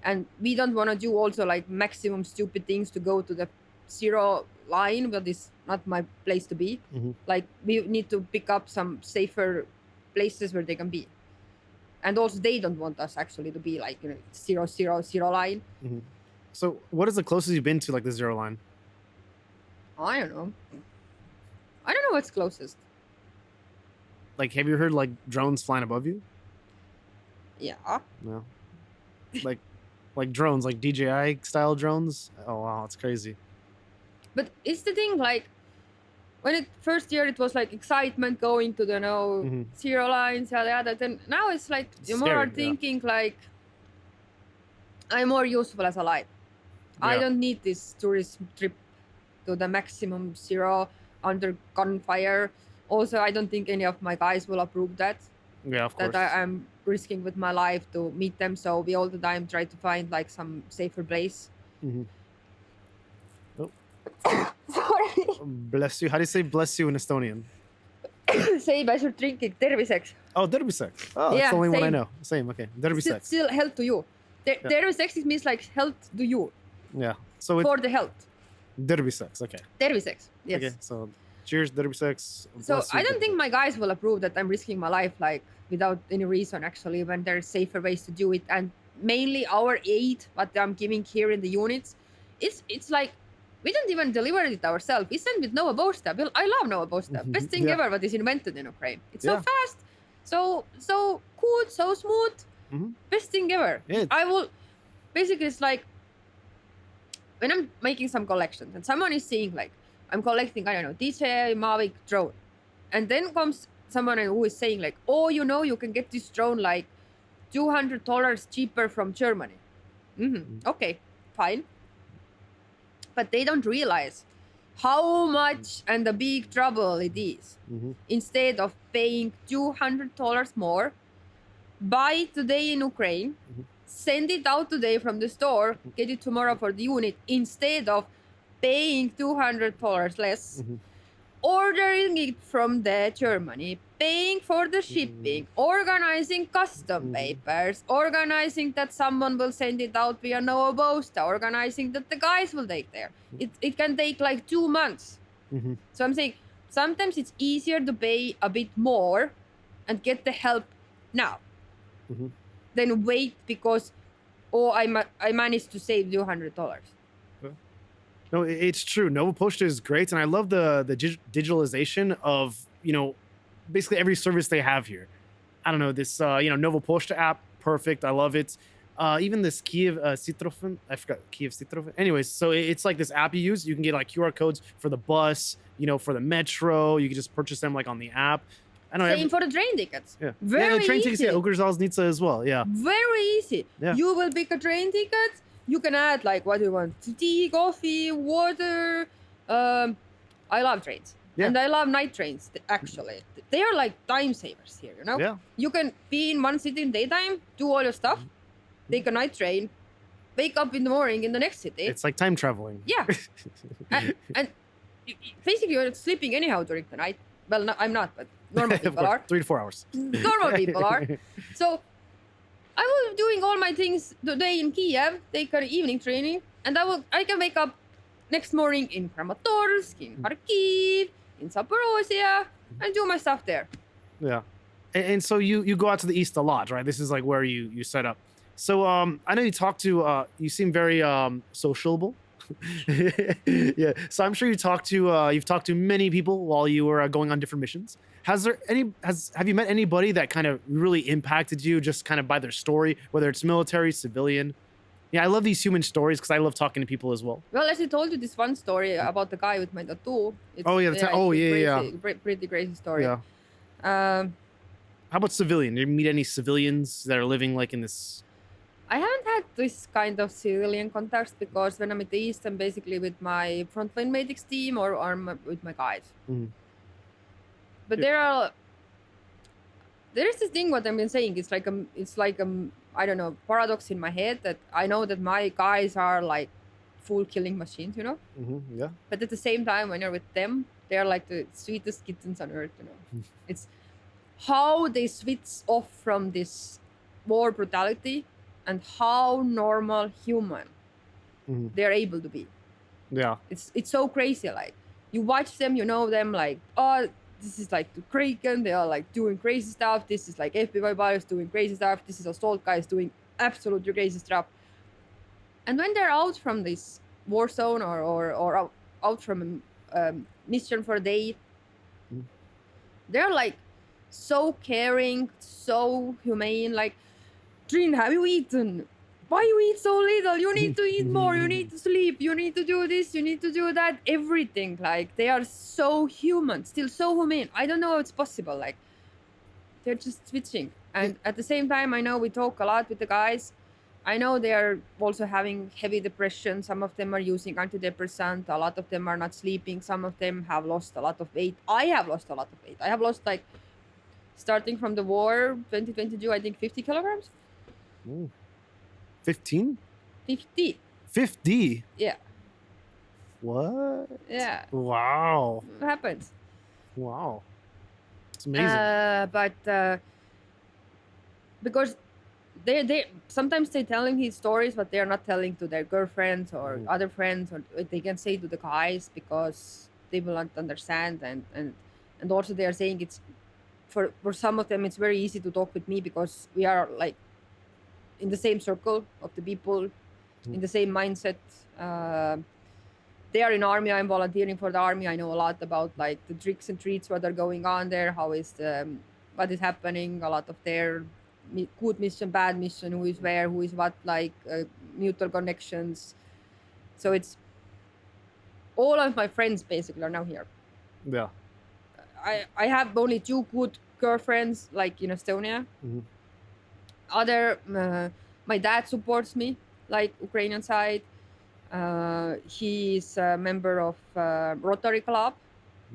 And we don't want to do also like maximum stupid things to go to the 0 line, but it's not my place to be. Like we need to pick up some safer places where they can be. And also they don't want us actually to be like 0, 0, 0 line. So what is the closest you've been to like the 0 line? I don't know what's closest. Like, have you heard like drones flying above you? Yeah. No, like drones, like DJI style drones. Oh wow, it's crazy. But it's the thing, like, when it first year, it was like excitement going to the Hmm. zero lines, yada yada. Then now it's like It's you more are scary. Yeah. thinking like I'm more useful as a life. I Yeah. don't need this tourist trip to the maximum zero under gunfire. Also, I don't think any of my guys will approve that. Yeah. Of That course. I'm risking with my life to meet them. So we all the time try to find like some safer place. Hmm. Oh, Sorry. bless you. How do you say bless you in Estonian? Same as you're drinking. Terviseks. Oh, terviseks. Oh, that's Yeah, the only one I same. know. Same. Okay, terviseks. Still health to you. Yeah. Terviseks means like health to you. Yeah. So it's For the health. terviseks. Okay. Terviseks. Yes. Okay. So cheers, terviseks. So Bless you, I don't think terviseks. my guys will approve that I'm risking my life like without any reason actually when there's safer ways to do it. And mainly our aid, what I'm giving here in the units, it's like we don't even deliver it ourselves. We send with Nova Posta. Well, I love Nova Posta. Best thing Yeah. ever what is invented in Ukraine. It's so Yeah. fast, so good, so smooth. Mhm. Best thing ever. Yeah. I will basically it's like when I'm making some collections and someone is seeing like I'm collecting, I don't know, DJI Mavic drone. And then comes someone who is saying like, oh, you know, you can get this drone like $200 cheaper from Germany. Okay, fine. But they don't realize how much and the big trouble it is. Mhm. Instead of paying $200 more, buy today in Ukraine, send it out today from the store, get it tomorrow for the unit, instead of paying $200 less, ordering it from the Germany, paying for the shipping, organizing custom papers, organizing that someone will send it out via Nova Posta, organizing that the guys will take there. It can take like 2 months. Mhm. So I'm saying sometimes it's easier to pay a bit more and get the help now Mhm. than wait because I managed to save $200. No, it's true. Nova Posta is great, and I love the digitalization of basically every service they have here. I don't know this Nova Posta app, perfect. I love it. Even this Kiev Citrofen, I forgot Kiev Citrofen. Anyways, so it's like this app you use. You can get like QR codes for the bus, for the metro. You can just purchase them like on the app. I know. Same for the train tickets. Yeah. Very the train tickets. easy. Yeah, Okerzalsnitsa as well. Yeah. Very easy. Yeah. You will pick a train ticket. You can add like what you want: tea, coffee, water. I love trains, and I love night trains. Actually, they are like time savers here. Yeah. You can be in one city in daytime, do all your stuff, take a night train, wake up in the morning in the next city. It's like time traveling. Yeah, and basically you're sleeping anyhow during the night. Well, no, I'm not, but normal people are. 3 to 4 hours. Normal people are. So I was doing all my things today in Kiev, take an evening training, and I can wake up next morning in Kramatorsk, in Kharkiv, in Zaporozhye, and do my stuff there. Yeah. And so you go out to the east a lot, right? This is like where you set up. So I know you you seem very sociable. Yeah. So I'm sure you've talked to many people while you were going on different missions. Have you met anybody that kind of really impacted you just kind of by their story, whether it's military, civilian? Yeah, I love these human stories because I love talking to people as well. Well, as I told you this one story about the guy with my tattoo. Pretty crazy story. Yeah. How about civilian? Did you meet any civilians that are living like in this? I haven't had this kind of civilian contacts because when I'm at the East, I'm basically with my Frontline medics team or with my guys. Mhm. But there is this thing what I've been saying. It's like I don't know, paradox in my head that I know that my guys are like full killing machines, Yeah. But at the same time, when you're with them, they're like the sweetest kittens on earth, It's how they switch off from this war brutality and how normal human they're able to be. Yeah. It's so crazy. Like you watch them, you know them like, oh, this is like the Kraken, they are like doing crazy stuff. This is like FBI buyers doing crazy stuff. This is assault guys doing absolutely crazy stuff. And when they're out from this war zone or out from a mission for a day, they're like so caring, so humane. Like Trin, have you eaten? Why you eat so little? You need to eat more. You need to sleep. You need to do this. You need to do that. Everything. Like, they are so human, still so humane. I don't know how it's possible. Like, they're just switching. And at the same time, I know we talk a lot with the guys. I know they are also having heavy depression. Some of them are using antidepressant. A lot of them are not sleeping. Some of them have lost a lot of weight. I have lost a lot of weight. I have lost, like, starting from the war, 2022, I think 50 kilograms. Ooh. 15? 50. 50? Yeah. What? Yeah. Wow. It happens. Wow. It's amazing. But because they sometimes they telling his stories, but they are not telling to their girlfriends or other friends, or they can say to the guys because they will not understand. And also they are saying it's for some of them it's very easy to talk with me because we are like in the same circle of the people, in the same mindset. They are in army. I'm volunteering for the army. I know a lot about like the tricks and treats, what are going on there, how is what is happening, a lot of their good mission, bad mission, who is where, who is what, like mutual connections. So it's all of my friends basically are now here. Yeah. I have only 2 good girlfriends like in Estonia. Other my dad supports me, like Ukrainian side. He is a member of Rotary Club,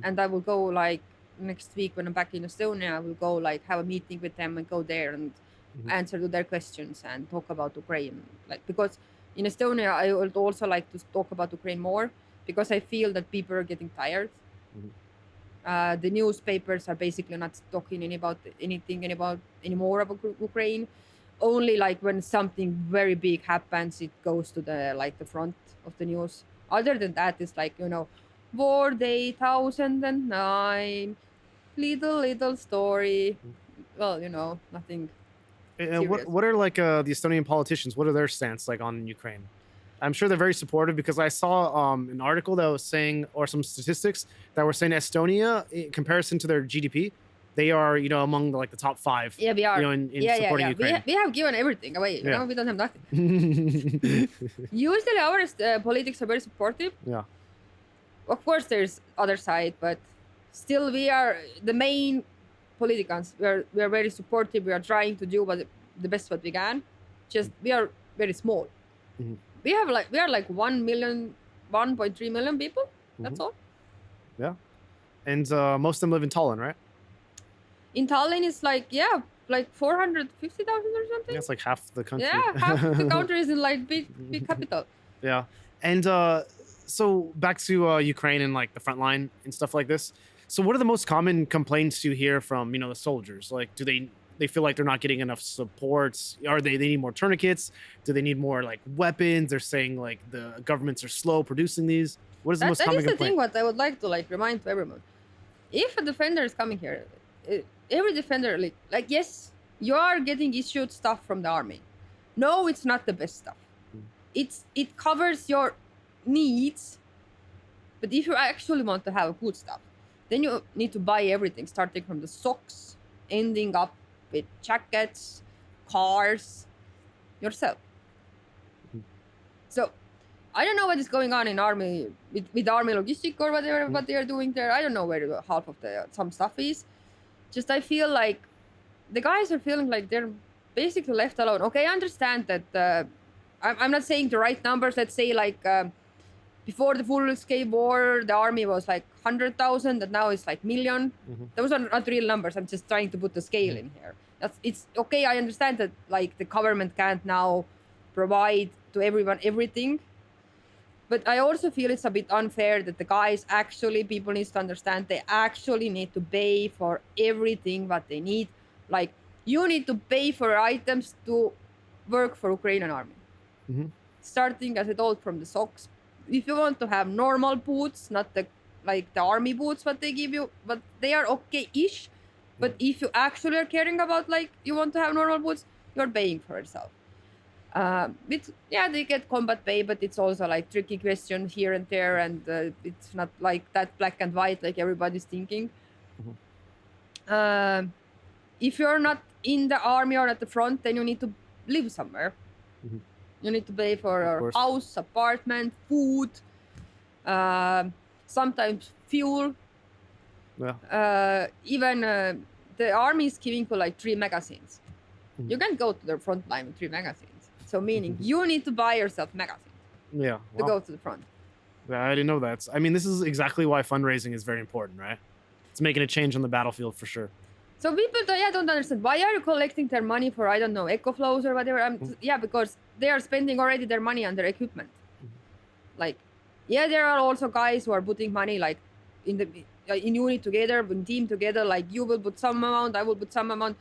and I will go like next week when I'm back in Estonia. I will go like have a meeting with them and go there and answer to their questions and talk about Ukraine. Like, because in Estonia I would also like to talk about Ukraine more because I feel that people are getting tired. The newspapers are basically not talking anything anymore about Ukraine. Only like when something very big happens, it goes to the front of the news. Other than that, it's like, War Day 2009, little story. Well, nothing. And what are like the Estonian politicians? What are their stance like on Ukraine? I'm sure they're very supportive because I saw an article that was saying, or some statistics that were saying Estonia, in comparison to their GDP, they are, among like the top 5. Yeah, we are. In supporting Ukraine. We have given everything away. We don't have nothing. Usually our politics are very supportive. Yeah. Of course, there's other side, but still we are the main politicians. We are very supportive. We are trying to do the best what we can. Just we are very small. We are like 1 million, 1.3 million people. That's all. Yeah. And most of them live in Tallinn, right? In Tallinn, it's like 450,000 or something. Yeah, it's like half the country. Yeah, half the country is in like big capital. Yeah. And so back to Ukraine and like the front line and stuff like this. So what are the most common complaints you hear from, the soldiers? Like, do they feel like they're not getting enough supports? Are they need more tourniquets? Do they need more like weapons? They're saying like the governments are slow producing these. What is the most common complaint? That is the thing what I would like to like remind to everyone. If a defender is coming here, every defender like yes, you are getting issued stuff from the army. No, it's not the best stuff. It covers your needs, but if you actually want to have good stuff, then you need to buy everything, starting from the socks, ending up with jackets, cars, yourself. So I don't know what is going on in army with army logistic or whatever what they are doing there. I don't know where half of some stuff is. Just I feel like the guys are feeling like they're basically left alone. Okay, I understand that I'm not saying the right numbers. Let's say like before the full-scale war, the army was like 100,000, and now it's like million. Those are not real numbers. I'm just trying to put the scale in here. It's okay. I understand that like the government can't now provide to everyone everything. But I also feel it's a bit unfair that the guys people need to understand they actually need to pay for everything what they need. Like, you need to pay for items to work for Ukrainian army. Starting, as I told, from the socks. If you want to have normal boots, not the army boots what they give you, but they are okay-ish. But if you actually are caring about like you want to have normal boots, you're paying for yourself. They get combat pay, but it's also like tricky question here and there, and it's not like that black and white like everybody's thinking. If you're not in the army or at the front, then you need to live somewhere. Mhm. You need to pay for Of a course. house, apartment, food, sometimes fuel. Yeah. Even the army is giving you like 3 magazines. Mhm. You can't go to the front line with 3 magazines. So meaning you need to buy yourself magazines Yeah. to Wow. go to the front. Yeah, I didn't know that. I mean, this is exactly why fundraising is very important, right? It's making a change on the battlefield for sure. So people don't understand, why are you collecting their money for, I don't know, eco flows or whatever? Yeah, because they are spending already their money on their equipment. Like, yeah, there are also guys who are putting money like in unit together, in team together, like you will put some amount, I will put some amount,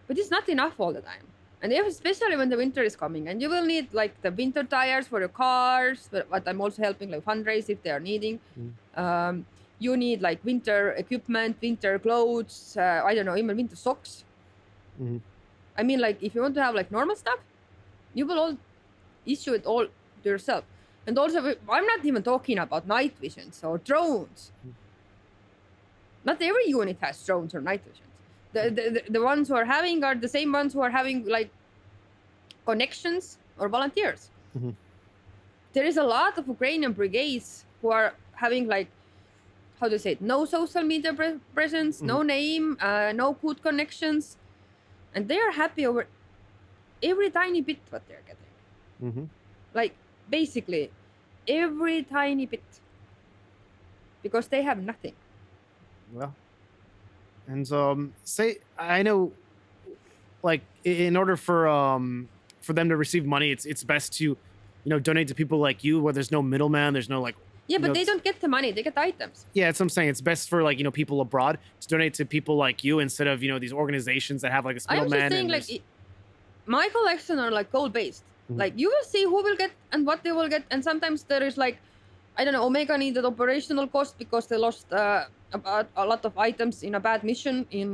but it's not enough all the time. And especially when the winter is coming, and you will need like the winter tires for your cars, but I'm also helping like fundraise if they are needing. You need like winter equipment, winter clothes, I don't know, even winter socks. I mean, like if you want to have like normal stuff, you will all issue it all to yourself. And also, I'm not even talking about night visions or drones. Not every unit has drones or night visions. The ones who are having are the same ones who are having like connections or volunteers. There is a lot of Ukrainian brigades who are having like, how do you say it, no social media presence, no name, no good connections, and they are happy over every tiny bit what they're getting. Like basically every tiny bit, because they have nothing. Well, and say I know, like in order for them to receive money, it's best to, donate to people like you, where there's no middleman, there's no like. Yeah, but they don't get the money; they get items. Yeah, that's what I'm saying. It's best for like people abroad to donate to people like you instead of these organizations that have like a middleman. I'm just saying, like my collection are like goal based. Like you will see who will get and what they will get, and sometimes there is like, I don't know, Omega needed operational cost because they lost about a lot of items in a bad mission in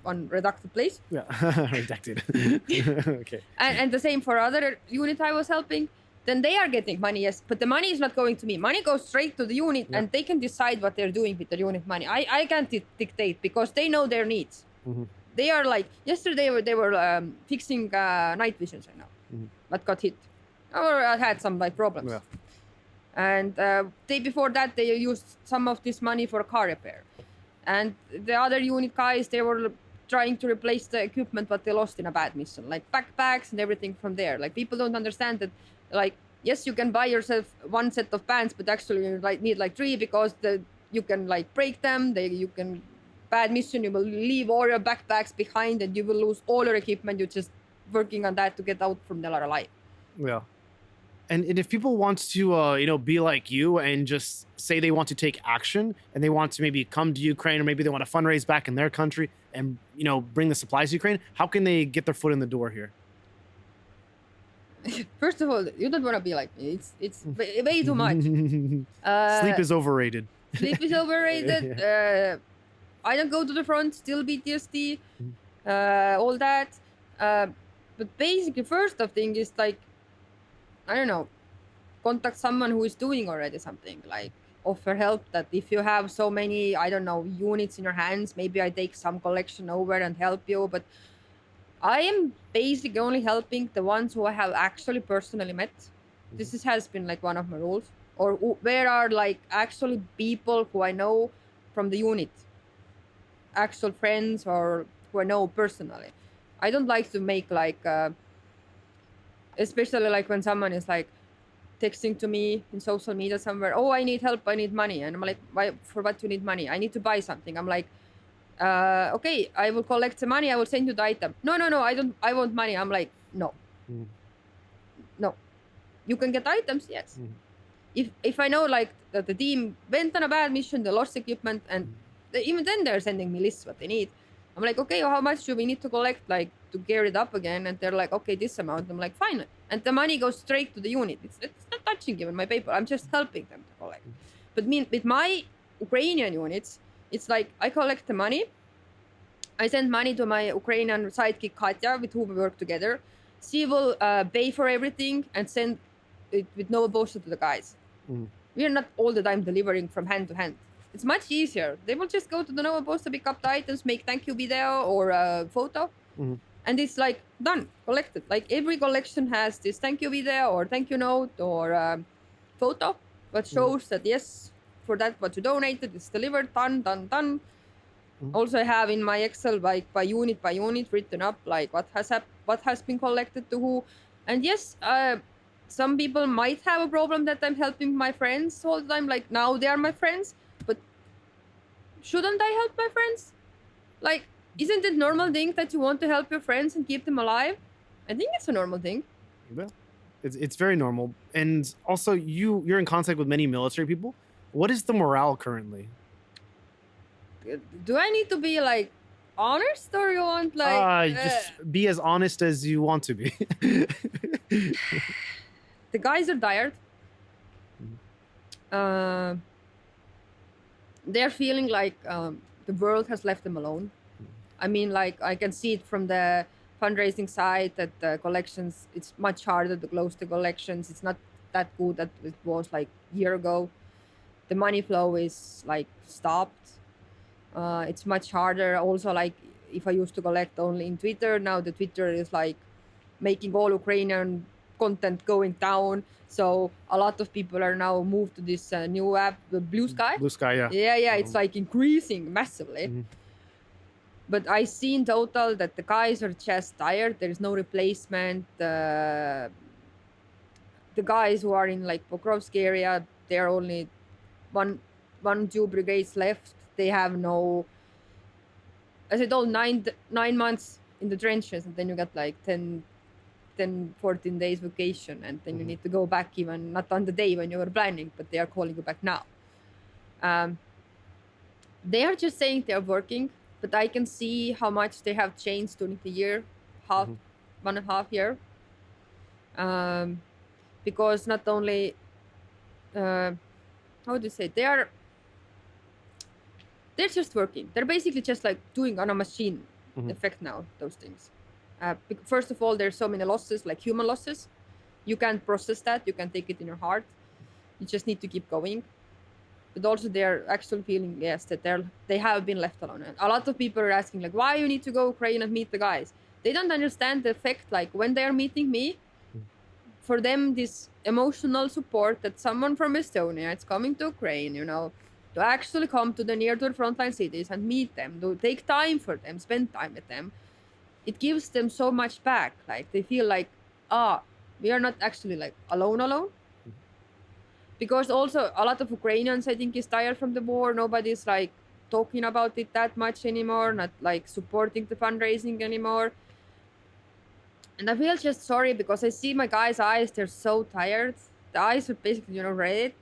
one redacted place. Yeah, redacted. Okay. And the same for other unit I was helping. Then they are getting money, yes, but the money is not going to me. Money goes straight to the unit, and they can decide what they're doing with the unit money. I can't dictate because they know their needs. They are like, yesterday they were fixing night visions right now, but got hit or had some like problems. Yeah. And day before that, they used some of this money for a car repair. And the other unit guys, they were trying to replace the equipment what they lost in a bad mission, like backpacks and everything from there. Like people don't understand that, like, yes, you can buy yourself one set of pants, but actually you like need like 3 because you can like break them. You can bad mission, you will leave all your backpacks behind and you will lose all your equipment. You're just working on that to get out from there alive. Yeah. And if people want to be like you and just say they want to take action and they want to maybe come to Ukraine, or maybe they want to fundraise back in their country and bring the supplies to Ukraine, how can they get their foot in the door here? First of all, you don't want to be like me. It's way too much. Sleep is overrated. Sleep is overrated. I don't go to the front, still PTSD, all that. But basically, first thing is like, I don't know, contact someone who is doing already something, like offer help. That if you have so many, I don't know, units in your hands, maybe I take some collection over and help you. But I am basically only helping the ones who I have actually personally met. This has been like one of my rules. Or where are like actually people who I know from the unit, actual friends or who I know personally. I don't like to make like, especially like when someone is like texting to me in social media somewhere, oh, I need help, I need money. And I'm like, why, for what do you need money? I need to buy something. I'm like, okay, I will collect the money, I will send you the item. No, I want money. I'm like, no. No. You can get items, yes. If I know like that the team went on a bad mission, they lost equipment, and even then they're sending me lists what they need. I'm like, okay, how much do we need to collect like to gear it up again? And they're like, okay, this amount. I'm like, fine. And the money goes straight to the unit. It's not touching even my paper. I'm just helping them to collect. But with my Ukrainian units, it's like I collect the money. I send money to my Ukrainian sidekick Katya, with whom we work together. She will pay for everything and send it with no bullshit to the guys. We are not all the time delivering from hand to hand. It's much easier. They will just go to the Nova Post to pick up the items, make thank you video or a photo, Mhm. And it's like done, collected. Like every collection has this thank you video or thank you note or photo that shows that yes, for that what you donated, it's delivered, done. Also, I have in my Excel like by unit written up like what has been collected to who, and yes, some people might have a problem that I'm helping my friends all the time. Like now they are my friends, but shouldn't I help my friends? Like, isn't it normal thing that you want to help your friends and keep them alive? I think it's a normal thing. Yeah. It's very normal. And also you're in contact with many military people. What is the morale currently? Do I need to be like honest or you want like Just be as honest as you want to be. the guys are tired. They're feeling like the world has left them alone. I mean, like I can see it from the fundraising side that the collections, it's much harder to close the collections. It's not that good that it was like a year ago. The money flow is like stopped. It's much harder. Also, like if I used to collect only in Twitter, now the Twitter is like making all Ukrainian content going down. So a lot of people are now moved to this new app, the Blue Sky. Blue Sky, yeah. Yeah, it's like increasing massively. But I see in total that the guys are just tired. There is no replacement. The guys who are in like Pokrovsky area, there are only one two brigades left. They have no, as I told, 9 months in the trenches, and then you get like 14 days vacation, and then you need to go back even not on the day when you were planning, but they are calling you back now. They are just saying they are working, but I can see how much they have changed during the year, 1.5 year. Because not only, how do you say, they're just working. They're basically just like doing on a machine effect now, those things. First of all, there's so many losses, like human losses. You can't process that. You can take it in your heart. You just need to keep going. But also they're actually feeling, yes, that they have been left alone. And a lot of people are asking, like, why you need to go Ukraine and meet the guys? They don't understand the effect, like, when they are meeting me, for them, this emotional support that someone from Estonia is coming to Ukraine, to actually come to the frontline cities and meet them, to take time for them, spend time with them, it gives them so much back. Like, they feel like, we are not actually, like, alone. Because also a lot of Ukrainians, I think, is tired from the war. Nobody's like talking about it that much anymore, not like supporting the fundraising anymore. And I feel just sorry because I see my guys' eyes, they're so tired. The eyes are basically, red.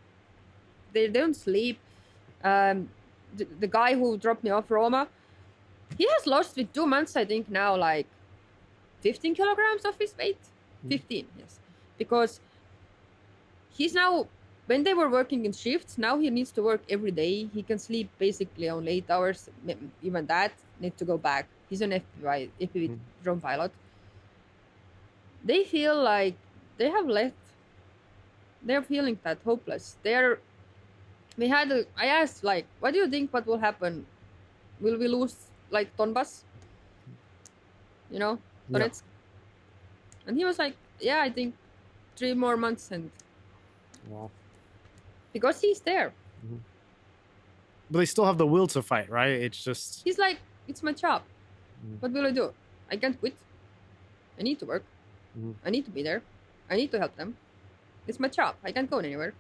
They don't sleep. The guy who dropped me off, Roma, he has lost with 2 months, I think now, like 15 kilograms of his weight. 15, yes. Because he's now, when they were working in shifts, now he needs to work every day. He can sleep basically only 8 hours. Even that, need to go back. He's an FPV drone pilot. They feel like they have left. They're feeling that hopeless. I asked, like, what do you think what will happen? Will we lose, like, Donbass? Donetsk? Yeah. And he was like, yeah, I think 3 more months and... Wow. Because he's there. But they still have the will to fight, right? It's just... He's like, it's my job. What will I do? I can't quit. I need to work. I need to be there. I need to help them. It's my job. I can't go anywhere.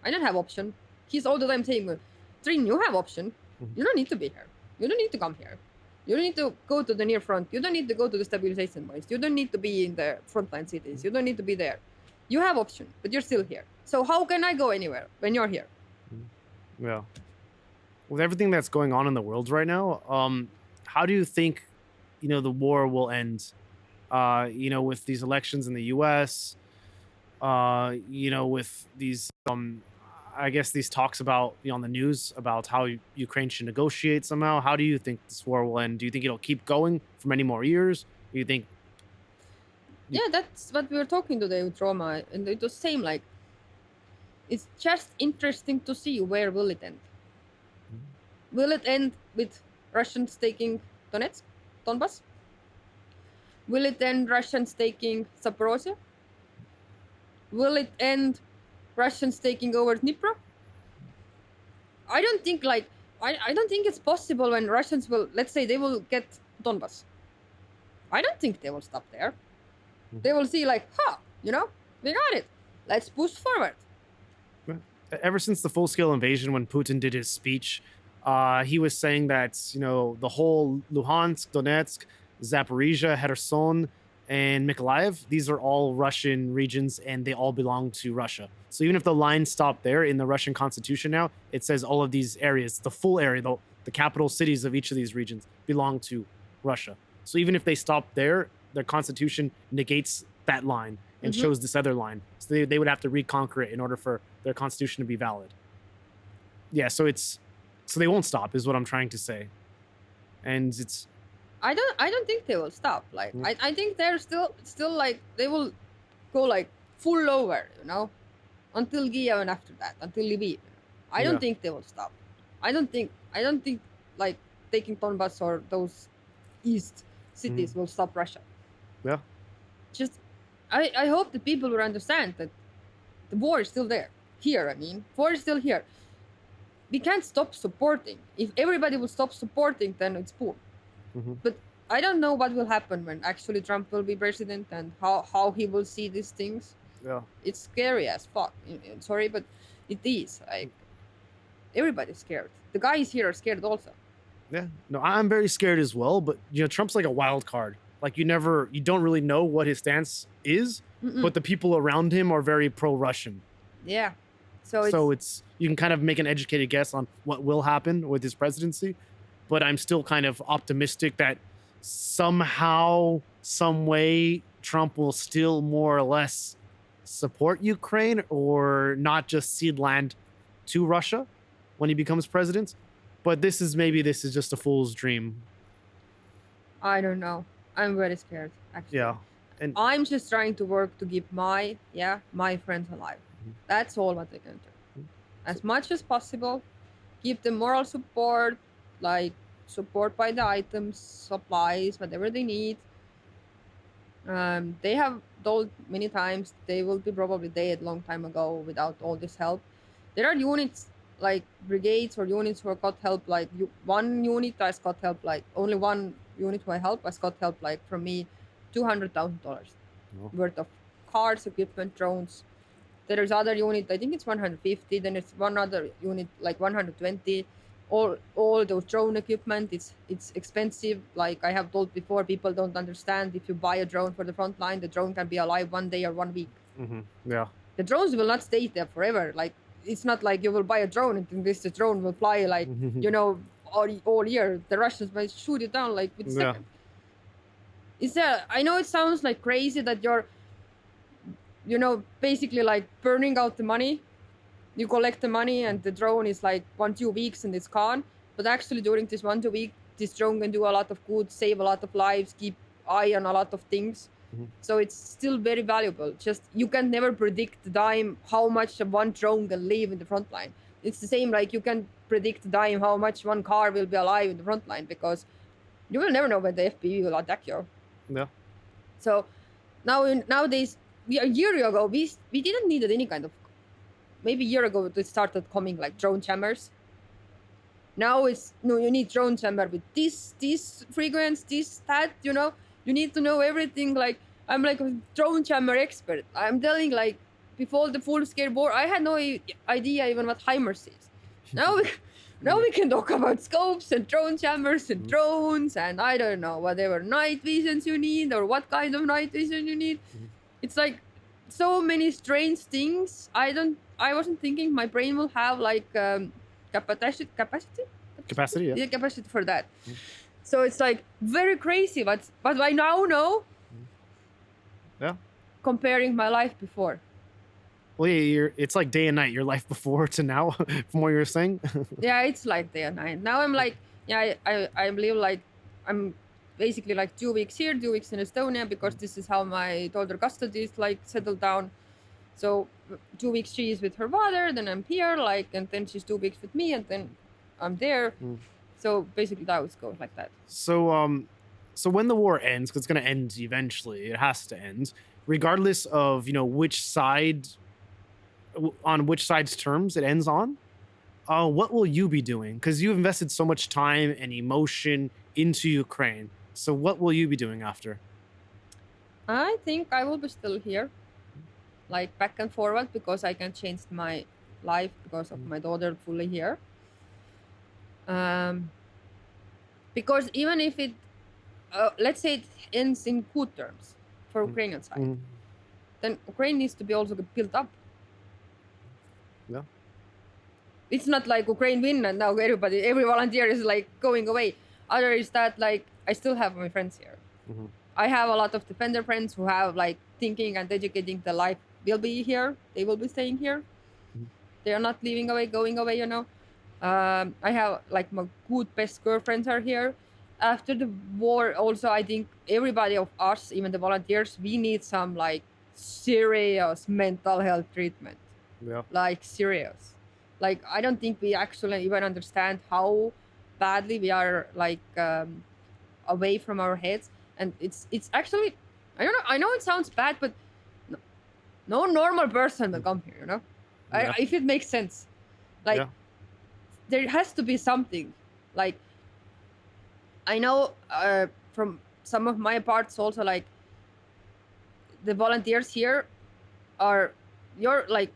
I don't have option. He's all the time saying, Triinu, you have option. You don't need to be here. You don't need to come here. You don't need to go to the near front. You don't need to go to the stabilization points. You don't need to be in the frontline cities. You don't need to be there. You have option, but you're still here. So how can I go anywhere when you're here? Yeah. With everything that's going on in the world right now, how do you think, the war will end? With these elections in the U.S., with these, I guess these talks about, on the news about how Ukraine should negotiate somehow. How do you think this war will end? Do you think it'll keep going for many more years? Do you think? Yeah, that's what we were talking today with Roma, and it was same. Like, it's just interesting to see where will it end. Will it end with Russians taking Donbass? Will it end Russians taking Zaporozhye? Will it end Russians taking over Dnipro? I don't think I don't think it's possible when Russians will, let's say they will get Donbas. I don't think they will stop there. They will see like, we got it. Let's push forward. Ever since the full-scale invasion, when Putin did his speech, he was saying that, the whole Luhansk, Donetsk, Zaporizhia, Kherson, and Mykolaiv, these are all Russian regions and they all belong to Russia. So even if the line stopped there in the Russian constitution now, it says all of these areas, the full area, the capital cities of each of these regions belong to Russia. So even if they stop there, their constitution negates that line and shows this other line. So they would have to reconquer it in order for their constitution to be valid. Yeah, so they won't stop is what I'm trying to say. And it's I don't think they will stop. Like I think they're still like they will go like full over, until Kiev and after that, until Lviv. I don't think they will stop. I don't think like taking Donbas or those east cities will stop Russia. Yeah. Just I hope the people will understand that the war is still there. War is still here. We can't stop supporting. If everybody will stop supporting, then it's boom. But I don't know what will happen when actually Trump will be president and how he will see these things. Yeah. It's scary as fuck. Sorry, but it is. Like everybody's scared. The guys here are scared also. Yeah. No, I'm very scared as well, but Trump's like a wild card. Like you don't really know what his stance is, but the people around him are very pro-Russian. Yeah. So you can kind of make an educated guess on what will happen with his presidency, but I'm still kind of optimistic that somehow, some way, Trump will still more or less support Ukraine or not just cede land to Russia when he becomes president. But this is just a fool's dream. I don't know. I'm very scared, actually. Yeah. And I'm just trying to work to keep my friends alive. That's all what I can do. As much as possible, give them moral support, like support by the items, supplies, whatever they need. They have told many times they will be probably dead long time ago without all this help. There are units like brigades or units who got help. Like one unit has got help. Like only one unit who I help has got help. Like from me, $200,000 worth of cars, equipment, drones. There is other unit. I think it's 150. Then it's one other unit like 120. All those drone equipment, it's expensive. Like I have told before, people don't understand. If you buy a drone for the front line, the drone can be alive 1 day or 1 week. Yeah. The drones will not stay there forever. Like it's not like you will buy a drone and the drone will fly like all year. The Russians might shoot it down like with second. I know it sounds like crazy that you're basically like burning out the money. You collect the money and the drone is like 1-2 weeks and it's gone. But actually during this 1-2 week, this drone can do a lot of good, save a lot of lives, keep eye on a lot of things. So it's still very valuable. Just you can never predict the time how much one drone can live in the front line. It's the same like you can predict the time how much one car will be alive in the front line because you will never know when the FPV will attack you. Yeah. So nowadays, a year ago, we didn't need any kind of. Maybe a year ago, it started coming like drone jammers. Now you need drone jammer with this frequency, that. You need to know everything. Like I'm like a drone jammer expert. I'm telling like before the full-scale war, I had no idea even what HIMARS is. Now we can talk about scopes and drone jammers and drones and I don't know whatever night visions you need or what kind of night vision you need. It's like so many strange things. I wasn't thinking my brain will have like capacity. Yeah. Yeah, capacity for that. So it's like very crazy, but I now know. Yeah. Comparing my life before. Well, yeah, it's like day and night. Your life before to now, from what you were saying. Yeah, it's like day and night. Now I'm like, I believe like I'm basically like 2 weeks here, 2 weeks in Estonia because this is how my daughter custody is like settled down. So 2 weeks she is with her father, then I'm here, like, and then she's 2 weeks with me, and then I'm there. So basically that would go like that. So So when the war ends, because it's going to end eventually, it has to end, regardless of which side, on which side's terms it ends on. What will you be doing? Because you've invested so much time and emotion into Ukraine. So what will you be doing after? I think I will be still here, like back and forward, because I can change my life because of my daughter fully here. Because even if it, let's say it ends in good terms for Ukrainian side, then Ukraine needs to be also built up. Yeah. It's not like Ukraine win and now every volunteer is like going away. Other is that like I still have my friends here. I have a lot of defender friends who have like thinking and educating the life will be here. They will be staying here. They are not leaving away, going away, I have like my good best girlfriends are here. After the war, also, I think everybody of us, even the volunteers, we need some like serious mental health treatment. Yeah. Like serious. Like I don't think we actually even understand how badly we are like away from our heads. And it's actually, I don't know. I know it sounds bad, but no normal person will come here. Yeah. If it makes sense, like Yeah. there has to be something. Like I know from some of my parts also, like the volunteers here are you're like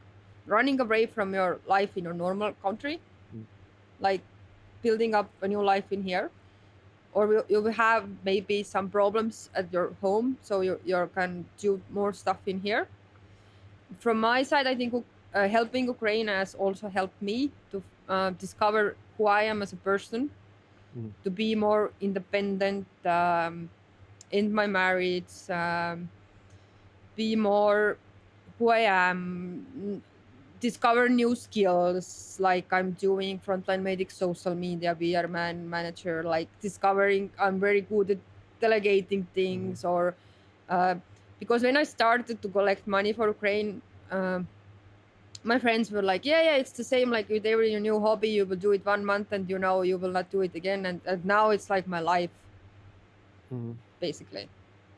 running away from your life in your normal country, like building up a new life in here, or you will have maybe some problems at your home, so you can do more stuff in here. From my side, I think helping Ukraine has also helped me to discover who I am as a person, to be more independent in my marriage, be more who I am, discover new skills like I'm doing Frontline Medic social media, VR manager, like discovering I'm very good at delegating things, or because when I started to collect money for Ukraine, my friends were like, yeah, it's the same like with every new hobby, you will do it 1 month and you will not do it again, and now it's like my life, basically.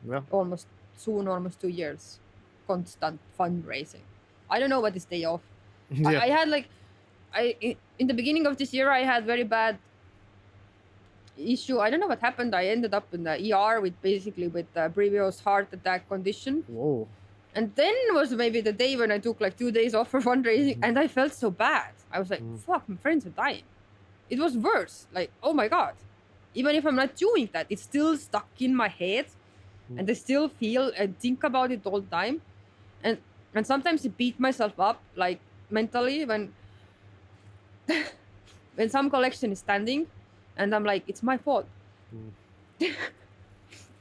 Yeah. Almost 2 years constant fundraising. I don't know what is day off. Yeah. I had like in the beginning of this year I had very bad issue. I don't know what happened. I ended up in the ER with previous heart attack condition. Whoa. And then was maybe the day when I took like 2 days off for fundraising, and I felt so bad. I was like, fuck, my friends are dying. It was worse. Like, oh my God. Even if I'm not doing that, it's still stuck in my head, and I still feel and think about it all the time. And sometimes I beat myself up like mentally when some collection is standing and I'm like, it's my fault.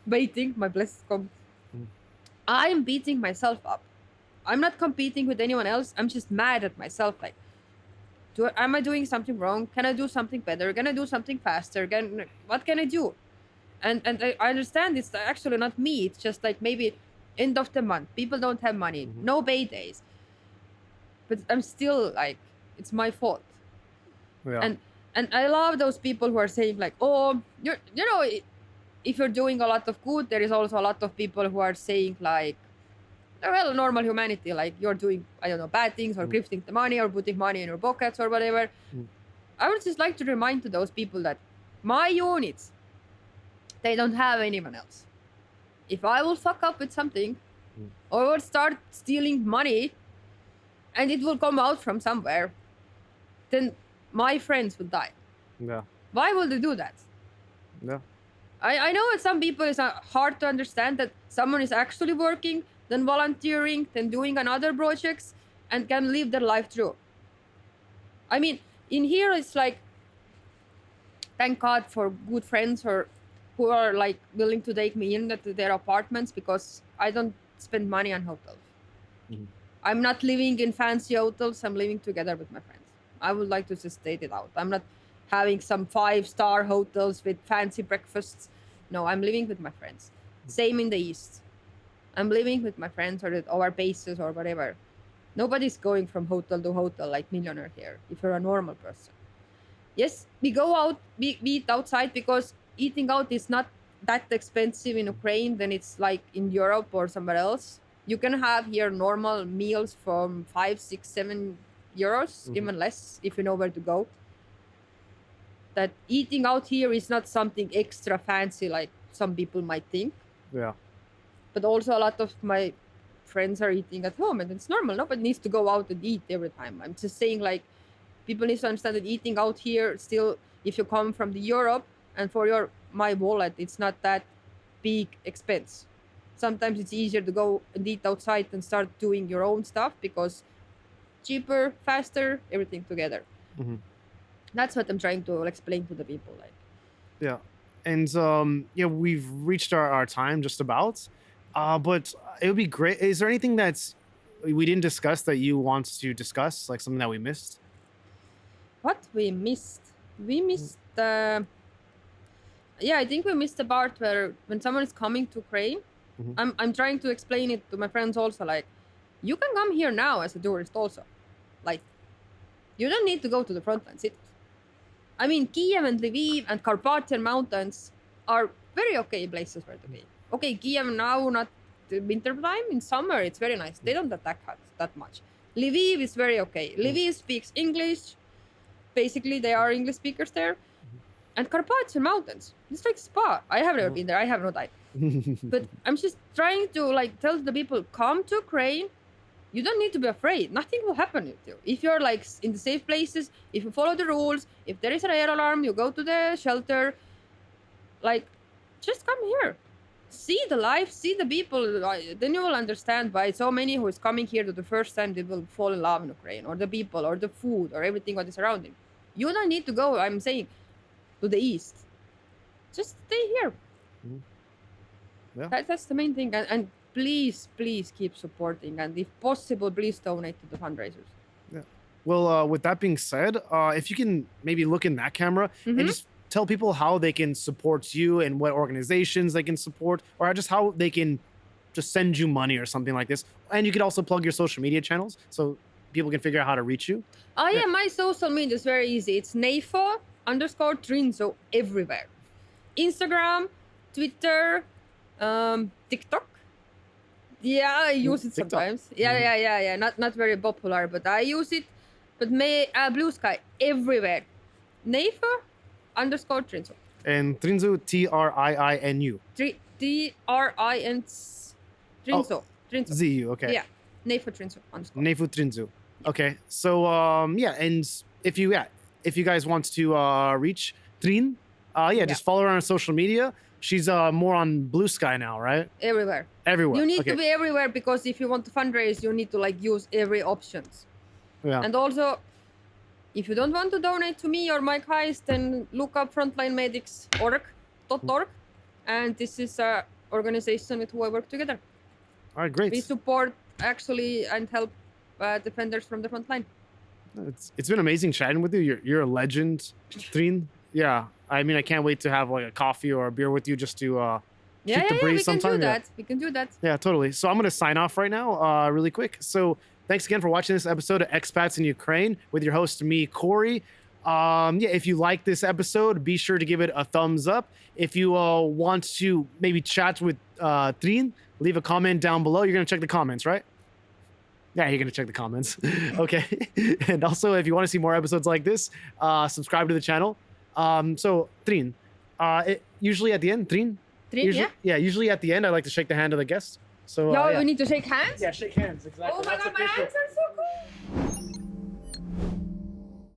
Waiting, my blessed come. I'm beating myself up. I'm not competing with anyone else. I'm just mad at myself. Like, am I doing something wrong? Can I do something better? Can I do something faster? What can I do? And I understand it's actually not me. It's just like maybe end of the month, people don't have money, no paydays. But I'm still like, it's my fault. Yeah. And I love those people who are saying like, oh, if you're doing a lot of good, there is also a lot of people who are saying like, well, normal humanity, like you're doing, I don't know, bad things, or grifting the money, or putting money in your pockets or whatever. I would just like to remind to those people that my units, they don't have anyone else. If I will fuck up with something, or will start stealing money, and it will come out from somewhere, then my friends will die. Yeah. Why will they do that? Yeah. I know that some people it's hard to understand that someone is actually working, then volunteering, then doing another projects, and can live their life through. I mean, in here it's like, thank God for good friends or who are like willing to take me in to their apartments, because I don't spend money on hotels. I'm not living in fancy hotels. I'm living together with my friends. I would like to just state it out. I'm not having some 5-star hotels with fancy breakfasts. No, I'm living with my friends. Same in the East. I'm living with my friends or at our bases or whatever. Nobody's going from hotel to hotel like millionaire here if you're a normal person. Yes, we go out, we eat outside, because eating out is not that expensive in Ukraine than it's like in Europe or somewhere else. You can have here normal meals from 5, 6, 7 euros, even less if you know where to go. That eating out here is not something extra fancy like some people might think. Yeah. But also a lot of my friends are eating at home, and it's normal. Nobody needs to go out and eat every time. I'm just saying, like, people need to understand that eating out here still, if you come from the Europe and for my wallet, it's not that big expense. Sometimes it's easier to go and eat outside and start doing your own stuff because cheaper, faster, everything together. That's what I'm trying to explain to the people. Like, yeah, and we've reached our time just about. But it would be great. Is there anything that's we didn't discuss that you want to discuss, like something that we missed? What we missed? We missed. I think we missed the part where when someone is coming to Ukraine, I'm trying to explain it to my friends also. Like, you can come here now as a tourist also. Like, you don't need to go to the frontline cities. I mean, Kiev and Lviv and Carpathian Mountains are very okay places where to be. Okay, Kiev now, not the winter time. In summer, it's very nice. They don't attack us that much. Lviv is very okay. Lviv speaks English. Basically, they are English speakers there. And Carpathian Mountains, it's like spa. I have never been there. I have no time. But I'm just trying to like tell the people, come to Ukraine. You don't need to be afraid. Nothing will happen to you. If you're like in the safe places, if you follow the rules, if there is an air alarm, you go to the shelter. Like, just come here. See the life, see the people. Then you will understand why so many who is coming here to the first time, they will fall in love in Ukraine, or the people, or the food, or everything what is around him. You don't need to go, I'm saying, to the east. Just stay here. Yeah. That's the main thing. And please keep supporting. And if possible, please donate to the fundraisers. Yeah. Well, with that being said, if you can maybe look in that camera and just tell people how they can support you and what organizations they can support, or just how they can just send you money or something like this. And you could also plug your social media channels so people can figure out how to reach you. Oh yeah, my social media is very easy. It's Neifo_Trinzu everywhere. Instagram, Twitter, TikTok. Yeah, I use it TikTok. sometimes. Yeah. Not very popular, but I use it. But Blue Sky everywhere. Neifo_Trinzu. And Trinzu, Triinu. Trin Trinzu. Trinzu. ZU, okay. Yeah. Neifo_Trinzu. Neifu Trinzu. Okay. So and if you guys want to reach Trin, just follow her on social media. She's more on Blue Sky now, right? Everywhere. Everywhere. You need to be everywhere because if you want to fundraise, you need to like use every options. Yeah. And also, if you don't want to donate to me or Mike Heist, then look up frontlinemedics.org. And this is an organization with who I work together. All right, great. We support actually and help defenders from the front line. It's been amazing chatting with you. You're a legend, Trin. Yeah. I mean, I can't wait to have like a coffee or a beer with you just to keep the breeze sometime. We can do that. Yeah, totally. So I'm going to sign off right now really quick. So thanks again for watching this episode of Expats in Ukraine with your host, me, Corey. If you like this episode, be sure to give it a thumbs up. If you want to maybe chat with Trin, leave a comment down below. You're going to check the comments, right? Yeah, you're going to check the comments. Okay. And also, if you want to see more episodes like this, subscribe to the channel. So, Trin, usually at the end, Trin? Usually at the end, I like to shake the hand of the guest. So, we need to shake hands? Yeah, shake hands, exactly. Oh my God, my hands are so